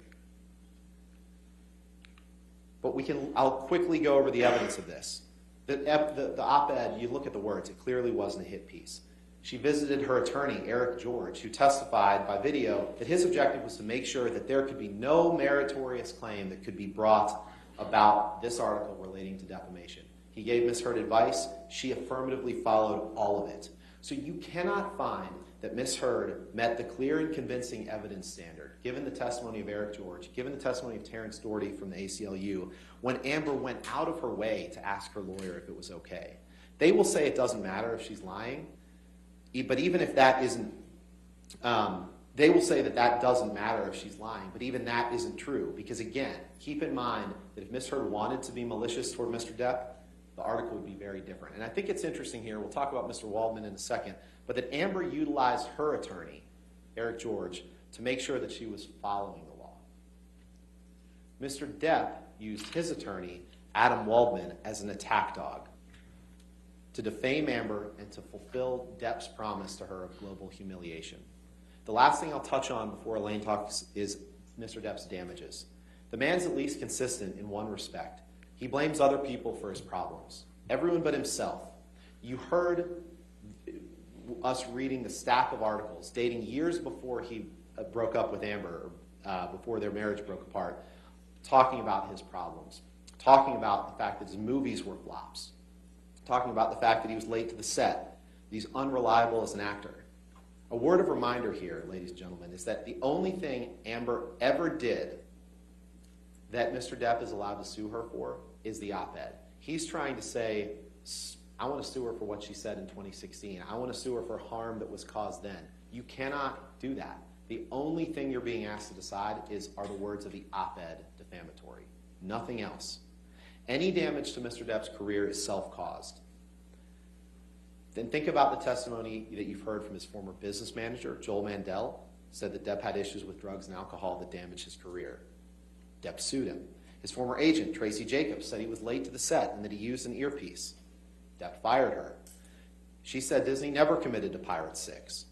But I'll quickly go over the evidence of this. The op-ed, you look at the words, it clearly wasn't a hit piece. She visited her attorney, Eric George, who testified by video that his objective was to make sure that there could be no meritorious claim that could be brought about this article relating to defamation. He gave Ms. Heard advice. She affirmatively followed all of it. So you cannot find that Ms. Heard met the clear and convincing evidence standard, given the testimony of Eric George, given the testimony of Terrence Doherty from the ACLU, when Amber went out of her way to ask her lawyer if it was okay. They will say it doesn't matter if she's lying, but even if that isn't, they will say that that doesn't matter if she's lying, but even that isn't true. Because again, keep in mind that if Ms. Heard wanted to be malicious toward Mr. Depp, the article would be very different. And I think it's interesting here, we'll talk about Mr. Waldman in a second, but that Amber utilized her attorney, Eric George, to make sure that she was following the law. Mr. Depp used his attorney, Adam Waldman, as an attack dog to defame Amber and to fulfill Depp's promise to her of global humiliation. The last thing I'll touch on before Elaine talks is Mr. Depp's damages. The man's at least consistent in one respect. He blames other people for his problems, everyone but himself. You heard us reading the stack of articles dating years before he broke up with Amber, before their marriage broke apart, talking about his problems, talking about the fact that his movies were flops, talking about the fact that he was late to the set, he's unreliable as an actor. A word of reminder here, ladies and gentlemen, is that the only thing Amber ever did that Mr. Depp is allowed to sue her for is the op-ed. He's trying to say, I want to sue her for what she said in 2016. I want to sue her for harm that was caused then. You cannot do that. The only thing you're being asked to decide are the words of the op-ed defamatory. Nothing else. Any damage to Mr. Depp's career is self-caused. Then think about the testimony that you've heard from his former business manager, Joel Mandel, said that Depp had issues with drugs and alcohol that damaged his career. Depp sued him. His former agent, Tracy Jacobs, said he was late to the set and that he used an earpiece. Depp fired her. She said Disney never committed to Pirates 6.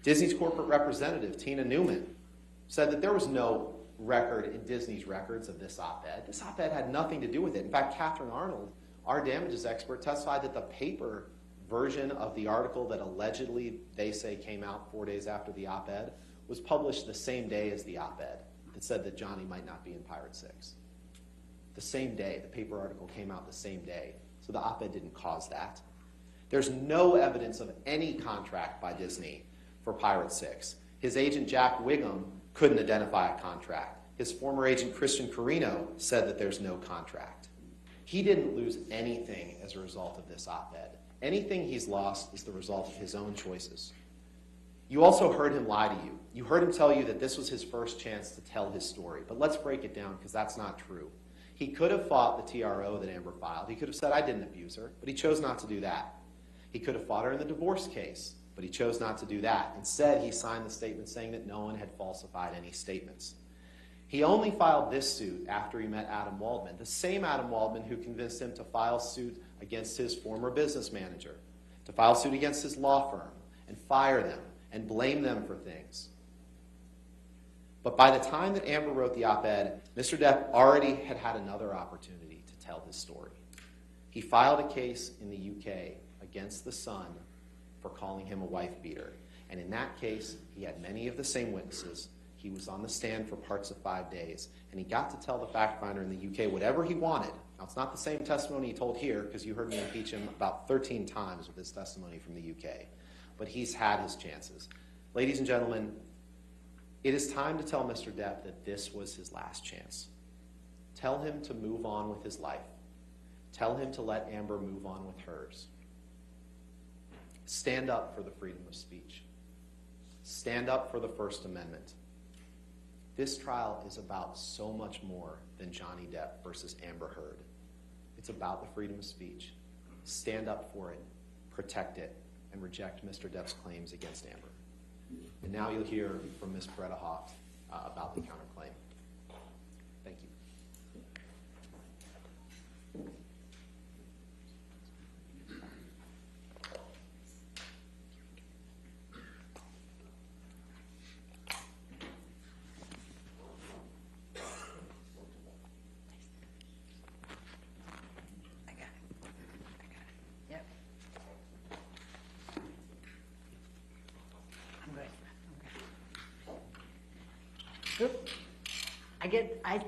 Disney's corporate representative, Tina Newman, said that there was no record in Disney's records of this op-ed. This op-ed had nothing to do with it. In fact, Catherine Arnold, our damages expert, testified that the paper version of the article that allegedly they say came out 4 days after the op-ed was published the same day as the op-ed that said that Johnny might not be in Pirate 6. The same day. The paper article came out the same day. So the op-ed didn't cause that. There's no evidence of any contract by Disney for Pirate 6. His agent, Jack Wiggum, couldn't identify a contract. His former agent, Christian Carino, said that there's no contract. He didn't lose anything as a result of this op-ed. Anything he's lost is the result of his own choices. You also heard him lie to you. You heard him tell you that this was his first chance to tell his story. But let's break it down, because that's not true. He could have fought the TRO that Amber filed. He could have said, I didn't abuse her, but he chose not to do that. He could have fought her in the divorce case, but he chose not to do that. Instead, he signed the statement saying that no one had falsified any statements. He only filed this suit after he met Adam Waldman, the same Adam Waldman who convinced him to file suit against his former business manager, to file suit against his law firm, and fire them, and blame them for things. But by the time that Amber wrote the op-ed, Mr. Depp already had had another opportunity to tell his story. He filed a case in the UK against the Sun for calling him a wife beater. And in that case, he had many of the same witnesses. He was on the stand for parts of 5 days, and he got to tell the fact finder in the UK whatever he wanted. Now, it's not the same testimony he told here, because you heard me impeach him about 13 times with his testimony from the UK. But he's had his chances. Ladies and gentlemen, it is time to tell Mr. Depp that this was his last chance. Tell him to move on with his life. Tell him to let Amber move on with hers. Stand up for the freedom of speech. Stand up for the First Amendment. This trial is about so much more than Johnny Depp versus Amber Heard. It's about the freedom of speech. Stand up for it, protect it, and reject Mr. Depp's claims against Amber. And now you'll hear from Ms. Beretta Hoff about the counterclaim. Thank you.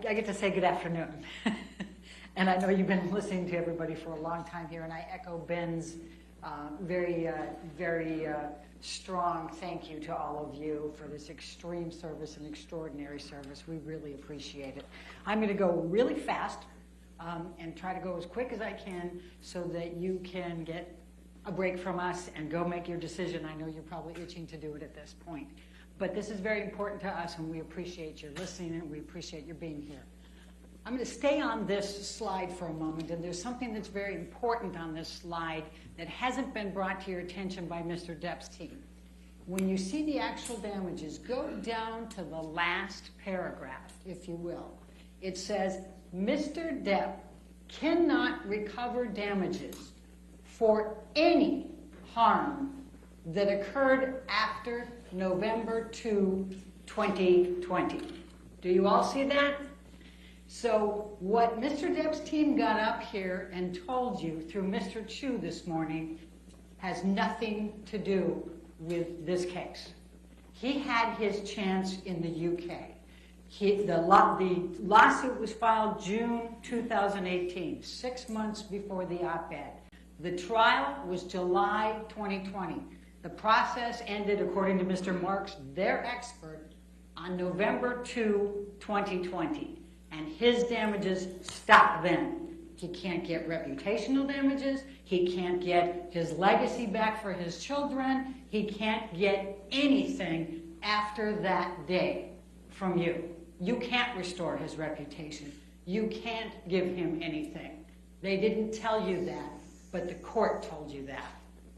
I get to say good afternoon. And I know you've been listening to everybody for a long time here, and I echo Ben's very strong thank you to all of you for this extreme service and extraordinary service. We really appreciate it. I'm going to go really fast and try to go as quick as I can so that you can get a break from us and go make your decision. I know you're probably itching to do it at this point. But this is very important to us, and we appreciate your listening, and we appreciate your being here. I'm going to stay on this slide for a moment, and there's something that's very important on this slide that hasn't been brought to your attention by Mr. Depp's team. When you see the actual damages, go down to the last paragraph, if you will. It says, Mr. Depp cannot recover damages for any harm that occurred after November 2, 2020. Do you all see that? So what Mr. Depp's team got up here and told you through Mr. Chu this morning has nothing to do with this case. He had his chance in the UK. The lawsuit was filed June 2018, 6 months before the op-ed. The trial was July 2020. The process ended, according to Mr. Marks, their expert, on November 2, 2020. And his damages stopped then. He can't get reputational damages. He can't get his legacy back for his children. He can't get anything after that day from you. You can't restore his reputation. You can't give him anything. They didn't tell you that, but the court told you that.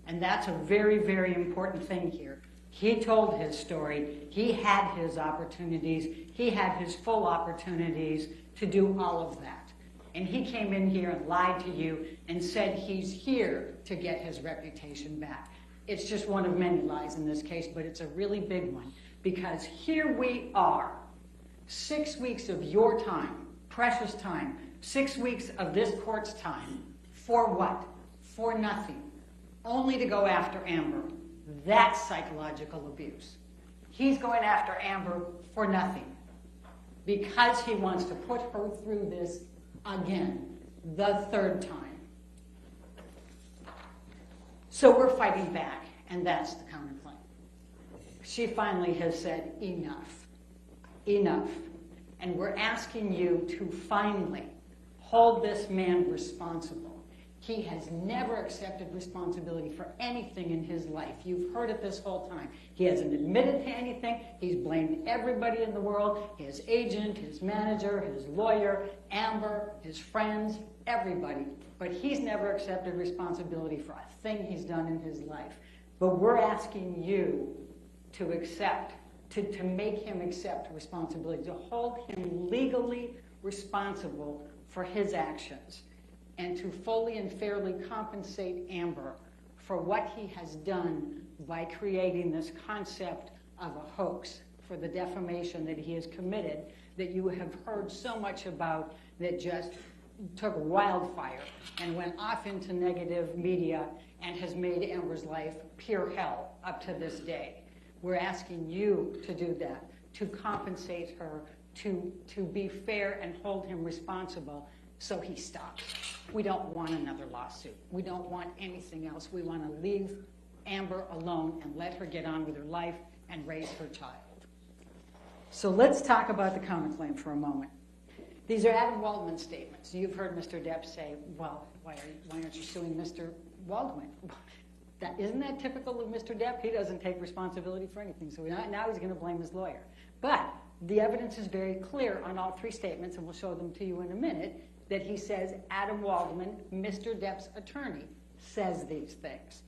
And that's a very, very important thing here. He told his story. He had his opportunities. He had his full opportunities to do all of that. And he came in here and lied to you and said he's here to get his reputation back. It's just one of many lies in this case, but it's a really big one, because here we are, 6 weeks of your time, precious time, 6 weeks of this court's time, for what? For nothing. Only to go after Amber. That's psychological abuse. He's going after Amber for nothing, because he wants to put her through this again, the third time. So we're fighting back, and that's the counterclaim. She finally has said, enough, enough. And we're asking you to finally hold this man responsible. He has never accepted responsibility for anything in his life. You've heard it this whole time. He hasn't admitted to anything. He's blamed everybody in the world, his agent, his manager, his lawyer, Amber, his friends, everybody. But he's never accepted responsibility for a thing he's done in his life. But we're asking you to accept, to make him accept responsibility, to hold him legally responsible for his actions, and to fully and fairly compensate Amber for what he has done by creating this concept of a hoax for the defamation that he has committed, that you have heard so much about, that just took wildfire and went off into negative media and has made Amber's life pure hell up to this day. We're asking you to do that, to compensate her, to be fair and hold him responsible, so he stops. We don't want another lawsuit. We don't want anything else. We want to leave Amber alone and let her get on with her life and raise her child. So let's talk about the counterclaim for a moment. These are Adam Waldman's statements. You've heard Mr. Depp say, well, why aren't you suing Mr. Waldman? Isn't that typical of Mr. Depp? He doesn't take responsibility for anything, so now he's going to blame his lawyer. But the evidence is very clear on all three statements, and we'll show them to you in a minute, that he says Adam Waldman, Mr. Depp's attorney, says these things.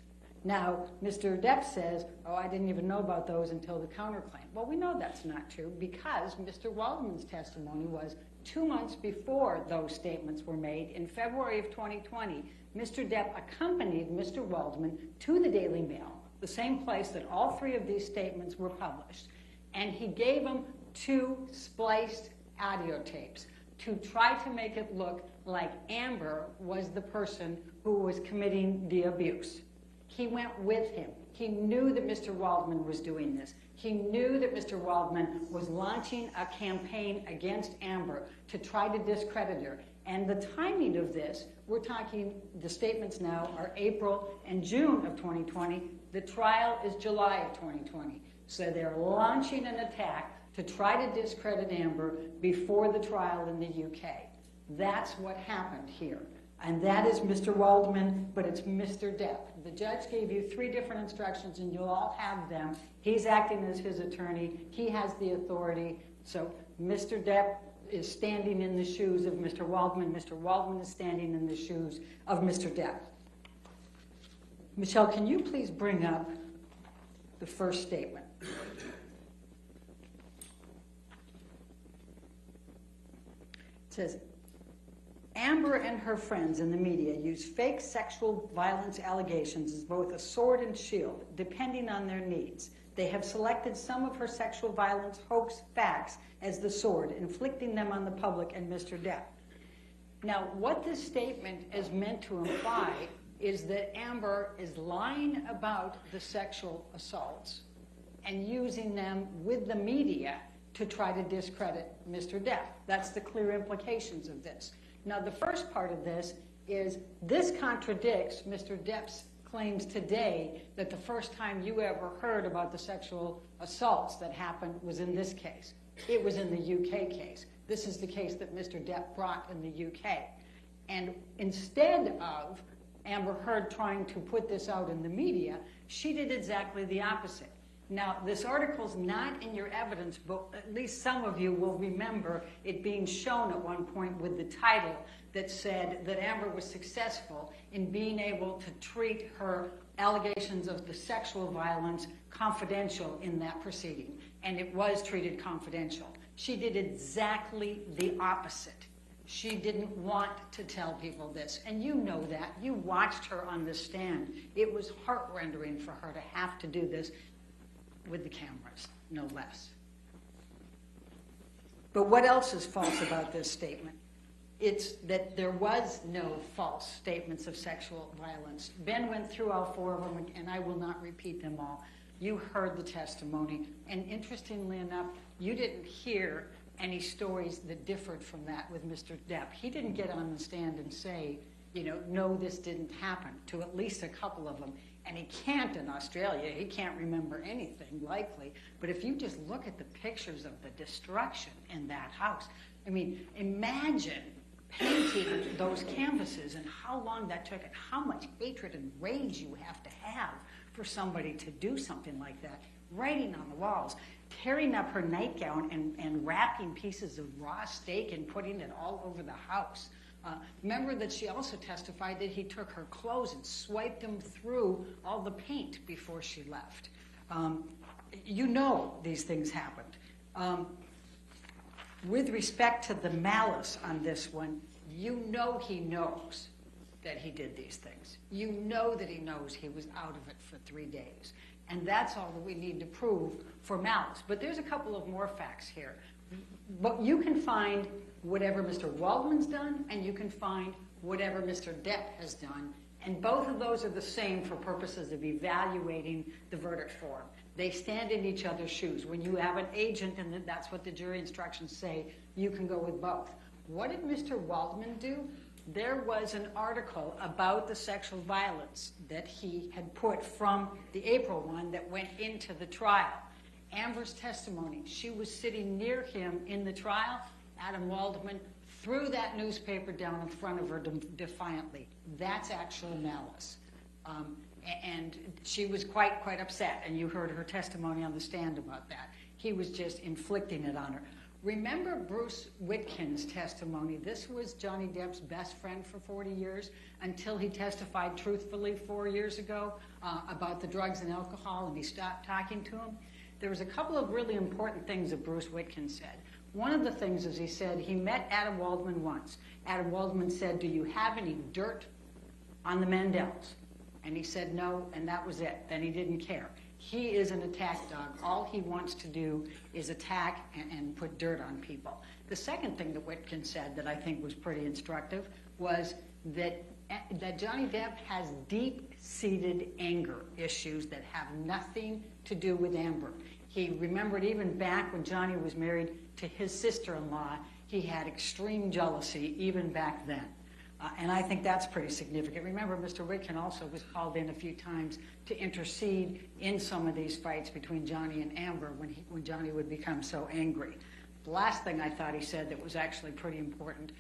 Now, Mr. Depp says, oh, I didn't even know about those until the counterclaim. Well, we know that's not true, because Mr. Waldman's testimony was 2 months before those statements were made. In February of 2020, Mr. Depp accompanied Mr. Waldman to the Daily Mail, the same place that all three of these statements were published, and he gave him 2 spliced audio tapes to try to make it look like Amber was the person who was committing the abuse. He went with him. He knew that Mr. Waldman was doing this. He knew that Mr. Waldman was launching a campaign against Amber to try to discredit her. And the timing of this, we're talking, the statements now are April and June of 2020. The trial is July of 2020. So they're launching an attack to try to discredit Amber before the trial in the UK. That's what happened here. And that is Mr. Waldman, but it's Mr. Depp. The judge gave you 3 different instructions, and you'll all have them. He's acting as his attorney. He has the authority. So Mr. Depp is standing in the shoes of Mr. Waldman. Mr. Waldman is standing in the shoes of Mr. Depp. Michelle, can you please bring up the first statement? It says, Amber and her friends in the media use fake sexual violence allegations as both a sword and shield, depending on their needs. They have selected some of her sexual violence hoax facts as the sword, inflicting them on the public and Mr. Depp. Now, what this statement is meant to imply is that Amber is lying about the sexual assaults and using them with the media to try to discredit Mr. Depp. That's the clear implications of this. Now, the first part of this is this contradicts Mr. Depp's claims today that the first time you ever heard about the sexual assaults that happened was in this case. It was in the UK case. This is the case that Mr. Depp brought in the UK. And instead of Amber Heard trying to put this out in the media, she did exactly the opposite. Now, this article's not in your evidence, but at least some of you will remember it being shown at one point with the title that said that Amber was successful in being able to treat her allegations of the sexual violence confidential in that proceeding. And it was treated confidential. She did exactly the opposite. She didn't want to tell people this. And you know that. You watched her on the stand. It was heart-rending for her to have to do this with the cameras, no less. But what else is false about this statement? It's that there was no false statements of sexual violence. Ben went through all four of them, and I will not repeat them all. You heard the testimony, and interestingly enough, you didn't hear any stories that differed from that with Mr. Depp. He didn't get on the stand and say, you know, no, this didn't happen, to at least a couple of them. And he can't in Australia. He can't remember anything, likely. But if you just look at the pictures of the destruction in that house, I mean, imagine painting those canvases and how long that took and how much hatred and rage you have to have for somebody to do something like that. Writing on the walls, tearing up her nightgown and wrapping pieces of raw steak and putting it all over the house. Remember that she also testified that he took her clothes and swiped them through all the paint before she left. You know these things happened. With respect to the malice on this one, you know he knows that he did these things. You know that he knows he was out of it for 3 days. And that's all that we need to prove for malice. But there's a couple of more facts here. But you can find whatever Mr. Waldman's done, and you can find whatever Mr. Depp has done. And both of those are the same for purposes of evaluating the verdict form. They stand in each other's shoes. When you have an agent, and that's what the jury instructions say, you can go with both. What did Mr. Waldman do? There was an article about the sexual violence that he had put from the April one that went into the trial. Amber's testimony, she was sitting near him in the trial. Adam Waldman threw that newspaper down in front of her defiantly. That's actual malice. And she was quite upset, and you heard her testimony on the stand about that. He was just inflicting it on her. Remember Bruce Whitkin's testimony. This was Johnny Depp's best friend for 40 years until he testified truthfully 4 years ago about the drugs and alcohol, and he stopped talking to him. There was a couple of really important things that Bruce Whitkin said. One of the things is he said he met Adam Waldman once. Adam Waldman said, "Do you have any dirt on the Mandels?" And he said no, and that was it. Then he didn't care. He is an attack dog. All he wants to do is attack and put dirt on people. The second thing that Whitkin said that I think was pretty instructive was that Johnny Depp has deep-seated anger issues that have nothing to do with Amber. He remembered even back when Johnny was married to his sister-in-law, he had extreme jealousy even back then. And I think that's pretty significant. Remember, Mr. Whitkin also was called in a few times to intercede in some of these fights between Johnny and Amber when Johnny would become so angry. The last thing I thought he said that was actually pretty important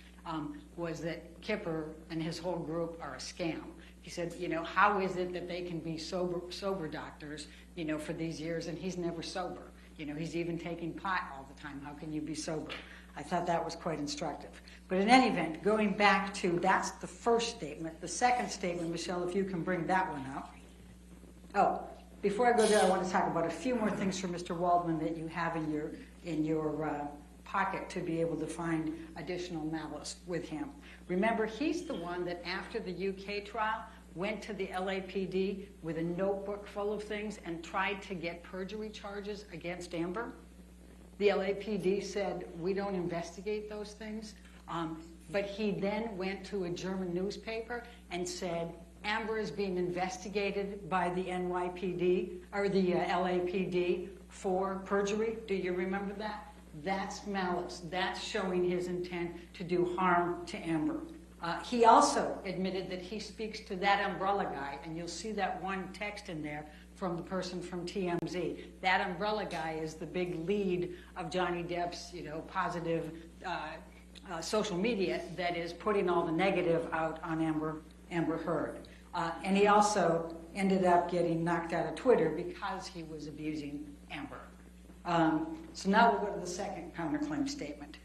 was that Kipper and his whole group are a scam. He said, you know, how is it that they can be sober doctors, you know, for these years, and he's never sober? You know, he's even taking pot all the time. How can you be sober? I thought that was quite instructive. But in any event, going back to, that's the first statement. The second statement, Michelle, if you can bring that one up. Oh, before I go there, I want to talk about a few more things from Mr. Waldman that you have in your pocket to be able to find additional malice with him. Remember, he's the one that after the UK trial went to the LAPD with a notebook full of things and tried to get perjury charges against Amber. The LAPD said, we don't investigate those things. But he then went to a German newspaper and said, Amber is being investigated by the NYPD, or the LAPD, for perjury. Do you remember that? That's malice. That's showing his intent to do harm to Amber. He also admitted that he speaks to that umbrella guy, and you'll see that one text in there from the person from TMZ. That umbrella guy is the big lead of Johnny Depp's, positive social media that is putting all the negative out on Amber Heard. And he also ended up getting knocked out of Twitter because he was abusing Amber. So now we'll go to the second counterclaim statement.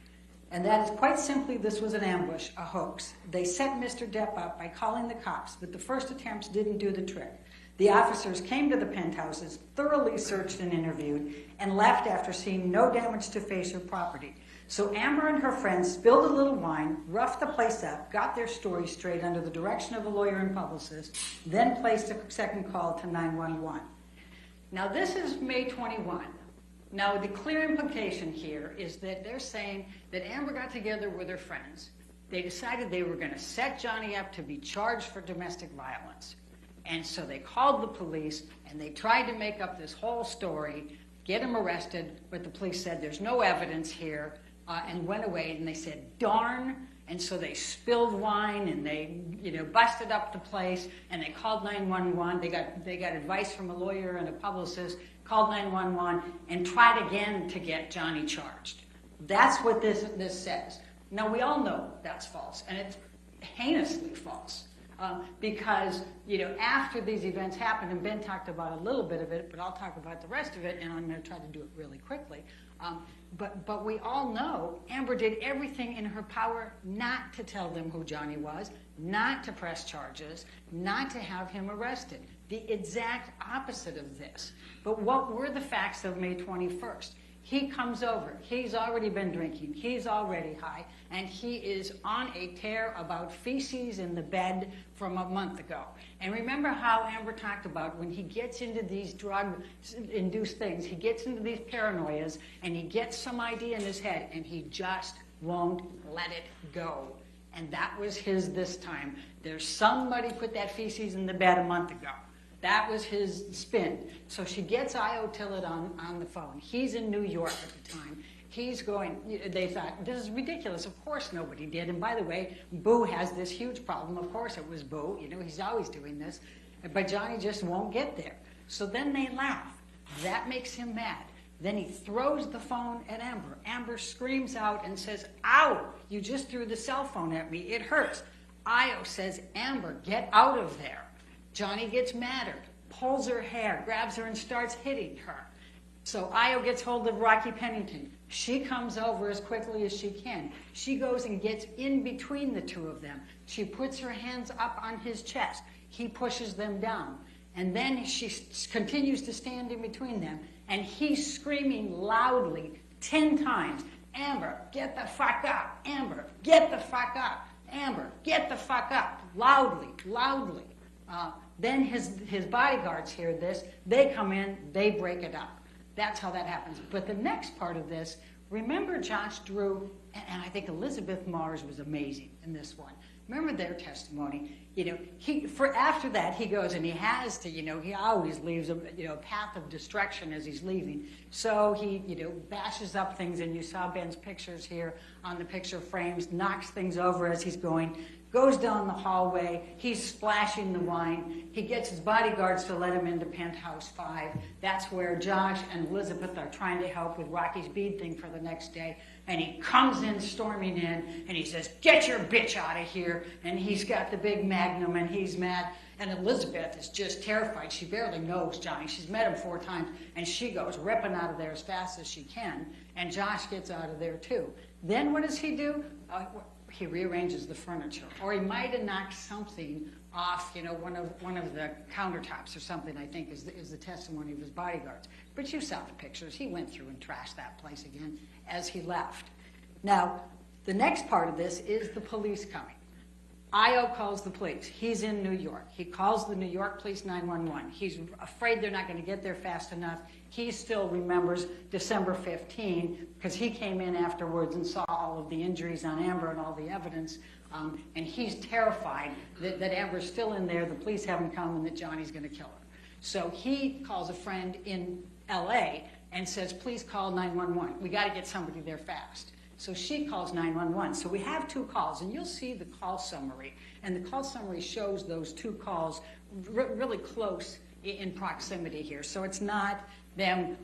And that is quite simply, this was an ambush, a hoax. They set Mr. Depp up by calling the cops, but the first attempts didn't do the trick. The officers came to the penthouses, thoroughly searched and interviewed, and left after seeing no damage to face or property. So Amber and her friends spilled a little wine, roughed the place up, got their story straight under the direction of a lawyer and publicist, then placed a second call to 911. Now this is May 21. Now the clear implication here is that they're saying that Amber got together with her friends. They decided they were going to set Johnny up to be charged for domestic violence. And so they called the police and they tried to make up this whole story, get him arrested, but the police said there's no evidence here, and went away, and they said, darn. And so they spilled wine and they, busted up the place, and they called 911. They got advice from a lawyer and a publicist, called 911, and tried again to get Johnny charged. That's what this says. Now, we all know that's false, and it's heinously false. Because, after these events happened, and Ben talked about a little bit of it, but I'll talk about the rest of it, and I'm going to try to do it really quickly. But we all know Amber did everything in her power not to tell them who Johnny was, not to press charges, not to have him arrested. The exact opposite of this. But what were the facts of May 21st? He comes over. He's already been drinking. He's already high. And he is on a tear about feces in the bed from a month ago. And remember how Amber talked about when he gets into these drug-induced things, he gets into these paranoias, and he gets some idea in his head, and he just won't let it go. And that was his this time. There's somebody put that feces in the bed a month ago. That was his spin. So she gets Io Tillett on the phone. He's in New York at the time. He's going, they thought, this is ridiculous. Of course nobody did. And by the way, Boo has this huge problem. Of course it was Boo. He's always doing this. But Johnny just won't get there. So then they laugh. That makes him mad. Then he throws the phone at Amber. Amber screams out and says, ow, you just threw the cell phone at me. It hurts. Io says, Amber, get out of there. Johnny gets madder, pulls her hair, grabs her and starts hitting her. So Io gets hold of Rocky Pennington. She comes over as quickly as she can. She goes and gets in between the two of them. She puts her hands up on his chest. He pushes them down. And then she continues to stand in between them. And he's screaming loudly 10 times, Amber, get the fuck up. Amber, get the fuck up. Amber, get the fuck up. Loudly, loudly. Then his bodyguards hear this. They come in. They break it up. That's how that happens. But the next part of this, remember Josh Drew, and I think Elizabeth Mars was amazing in this one. Remember their testimony. After that, he goes and he has to, he always leaves a path of destruction as he's leaving. So he, bashes up things, and you saw Ben's pictures here on the picture frames, knocks things over as he's going, goes down the hallway, he's splashing the wine. He gets his bodyguards to let him into penthouse 5. That's where Josh and Elizabeth are trying to help with Rocky's bead thing for the next day. And he comes in, storming in, and he says, get your bitch out of here. And he's got the big magnum, and he's mad. And Elizabeth is just terrified. She barely knows Johnny. She's met him 4 times, and she goes ripping out of there as fast as she can. And Josh gets out of there, too. Then what does he do? He rearranges the furniture, or he might have knocked something off, one of the countertops or something, I think, is the testimony of his bodyguards. But you saw the pictures. He went through and trashed that place again as he left. Now, the next part of this is the police coming. Io calls the police. He's in New York. He calls the New York Police 911. He's afraid they're not going to get there fast enough. He still remembers December 15 because he came in afterwards and saw all of the injuries on Amber and all the evidence. And he's terrified that Amber's still in there, the police haven't come, and that Johnny's going to kill her. So he calls a friend in L.A. and says, please call 911. We got to get somebody there fast. So she calls 911. So we have 2 calls, and you'll see the call summary. And the call summary shows those 2 calls really close in proximity here. So it's not them,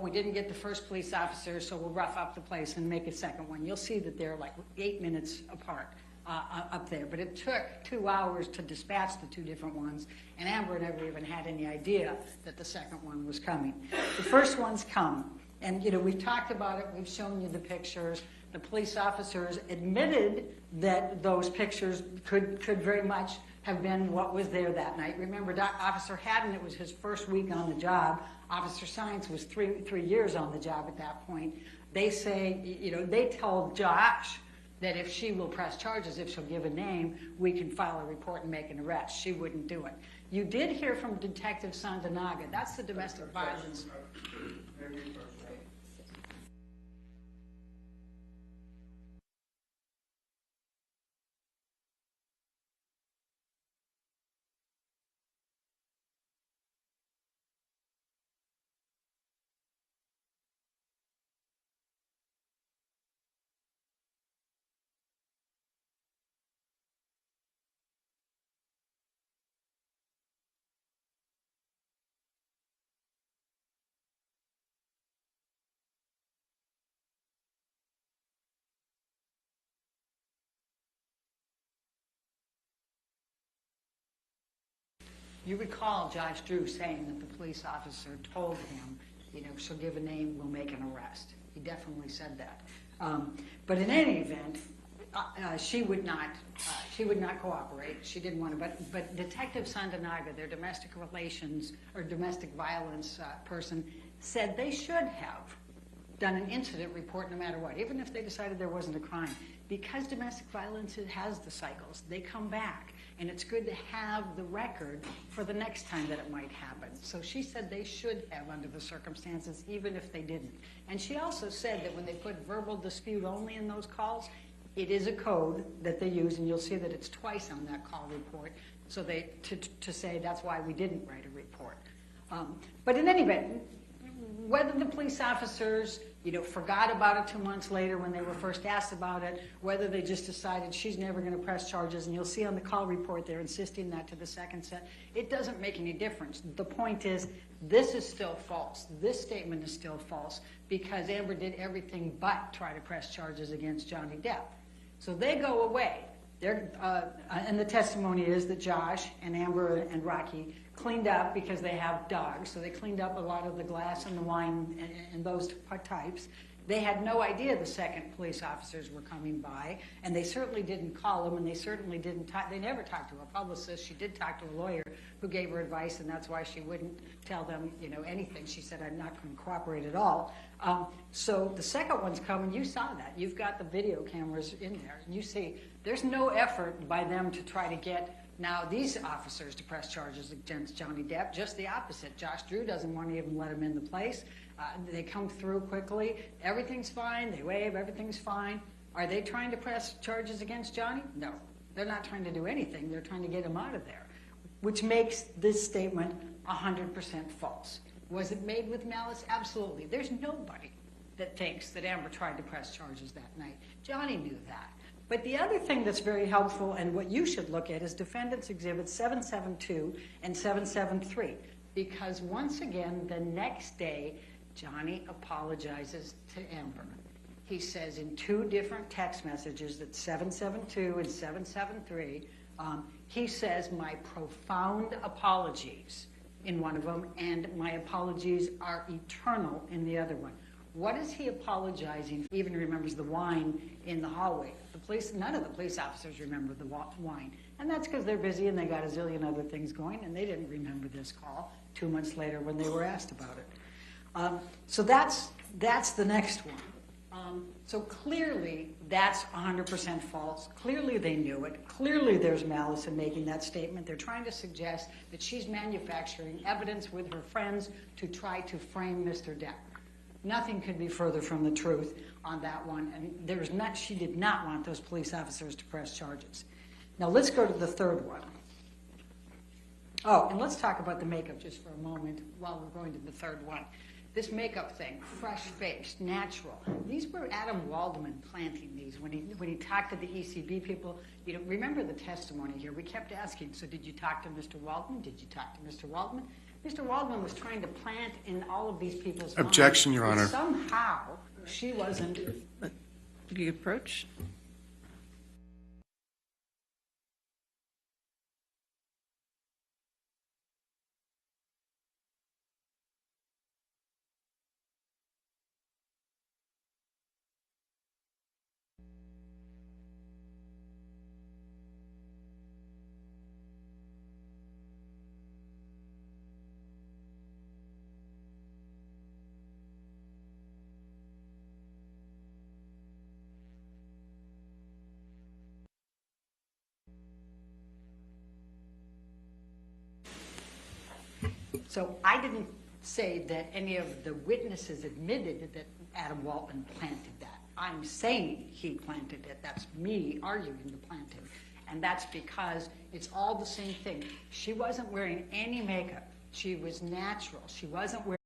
we didn't get the first police officer, so we'll rough up the place and make a second one. You'll see that they're like 8 minutes apart up there. But it took 2 hours to dispatch the 2 different ones, and Amber never even had any idea that the second one was coming. The first one's come. And, we've talked about it. We've shown you the pictures. The police officers admitted that those pictures could very much have been what was there that night. Remember, Officer Haddon, it was his first week on the job. Officer Science was three years on the job at that point. They say, they told Josh that if she will press charges, if she'll give a name, we can file a report and make an arrest. She wouldn't do it. You did hear from Detective Sandanaga. That's the domestic violence. You recall Josh Drew saying that the police officer told him, she'll give a name, we'll make an arrest. He definitely said that. But in any event, she would not cooperate. She didn't want to. But Detective Sandanaga, their domestic relations or domestic violence person, said they should have done an incident report no matter what, even if they decided there wasn't a crime. Because domestic violence has the cycles, they come back. And it's good to have the record for the next time that it might happen. So she said they should have under the circumstances, even if they didn't. And she also said that when they put verbal dispute only in those calls, it is a code that they use, and you'll see that it's twice on that call report, so to say that's why we didn't write a report. But in any event, whether the police officers forgot about it 2 months later when they were first asked about it, whether they just decided she's never going to press charges, and you'll see on the call report they're insisting that to the second set, it doesn't make any difference. The point is, this is still false. This statement is still false because Amber did everything but try to press charges against Johnny Depp. So they go away. And the testimony is that Josh and Amber and Rocky cleaned up because they have dogs, so they cleaned up a lot of the glass and the wine and those types. They had no idea the second police officers were coming by, and they certainly didn't call them, and they certainly didn't talk. They never talked to a publicist. She did talk to a lawyer who gave her advice, and that's why she wouldn't tell them, anything. She said, "I'm not going to cooperate at all." So the second one's coming. You saw that. You've got the video cameras in there, and you see there's no effort by them to try to get now these officers to press charges against Johnny Depp. Just the opposite. Josh Drew doesn't want to even let him in the place. They come through quickly. Everything's fine. They wave. Everything's fine. Are they trying to press charges against Johnny? No. They're not trying to do anything. They're trying to get him out of there, which makes this statement 100% false. Was it made with malice? Absolutely. There's nobody that thinks that Amber tried to press charges that night. Johnny knew that. But the other thing that's very helpful and what you should look at is Defendants Exhibits 772 and 773. Because once again, the next day, Johnny apologizes to Amber. He says in two different text messages, that's 772 and 773, he says, "My profound apologies," in one of them, and "my apologies are eternal," in the other one. What is he apologizing for? He even remembers the wine in the hallway. None of the police officers remember the wine. And that's because they're busy and they got a zillion other things going, and they didn't remember this call 2 months later when they were asked about it. So that's the next one. So clearly, that's 100% false. Clearly, they knew it. Clearly, there's malice in making that statement. They're trying to suggest that she's manufacturing evidence with her friends to try to frame Mr. Depp. Nothing could be further from the truth on that one. And she did not want those police officers to press charges. Now, let's go to the third one. Oh, and let's talk about the makeup just for a moment while we're going to the third one. This makeup thing, fresh-faced, natural. These were Adam Waldman planting these when he talked to the ECB people. You know, remember the testimony here. We kept asking, so did you talk to Mr. Waldman? Did you talk to Mr. Waldman? Mr. Waldman was trying to plant in all of these people's minds. Objection, Your Honor. Somehow, she wasn't. The approach? So I didn't say that any of the witnesses admitted that Adam Waldman planted that. I'm saying he planted it. That's me arguing the planting. And that's because it's all the same thing. She wasn't wearing any makeup. She was natural. She wasn't wearing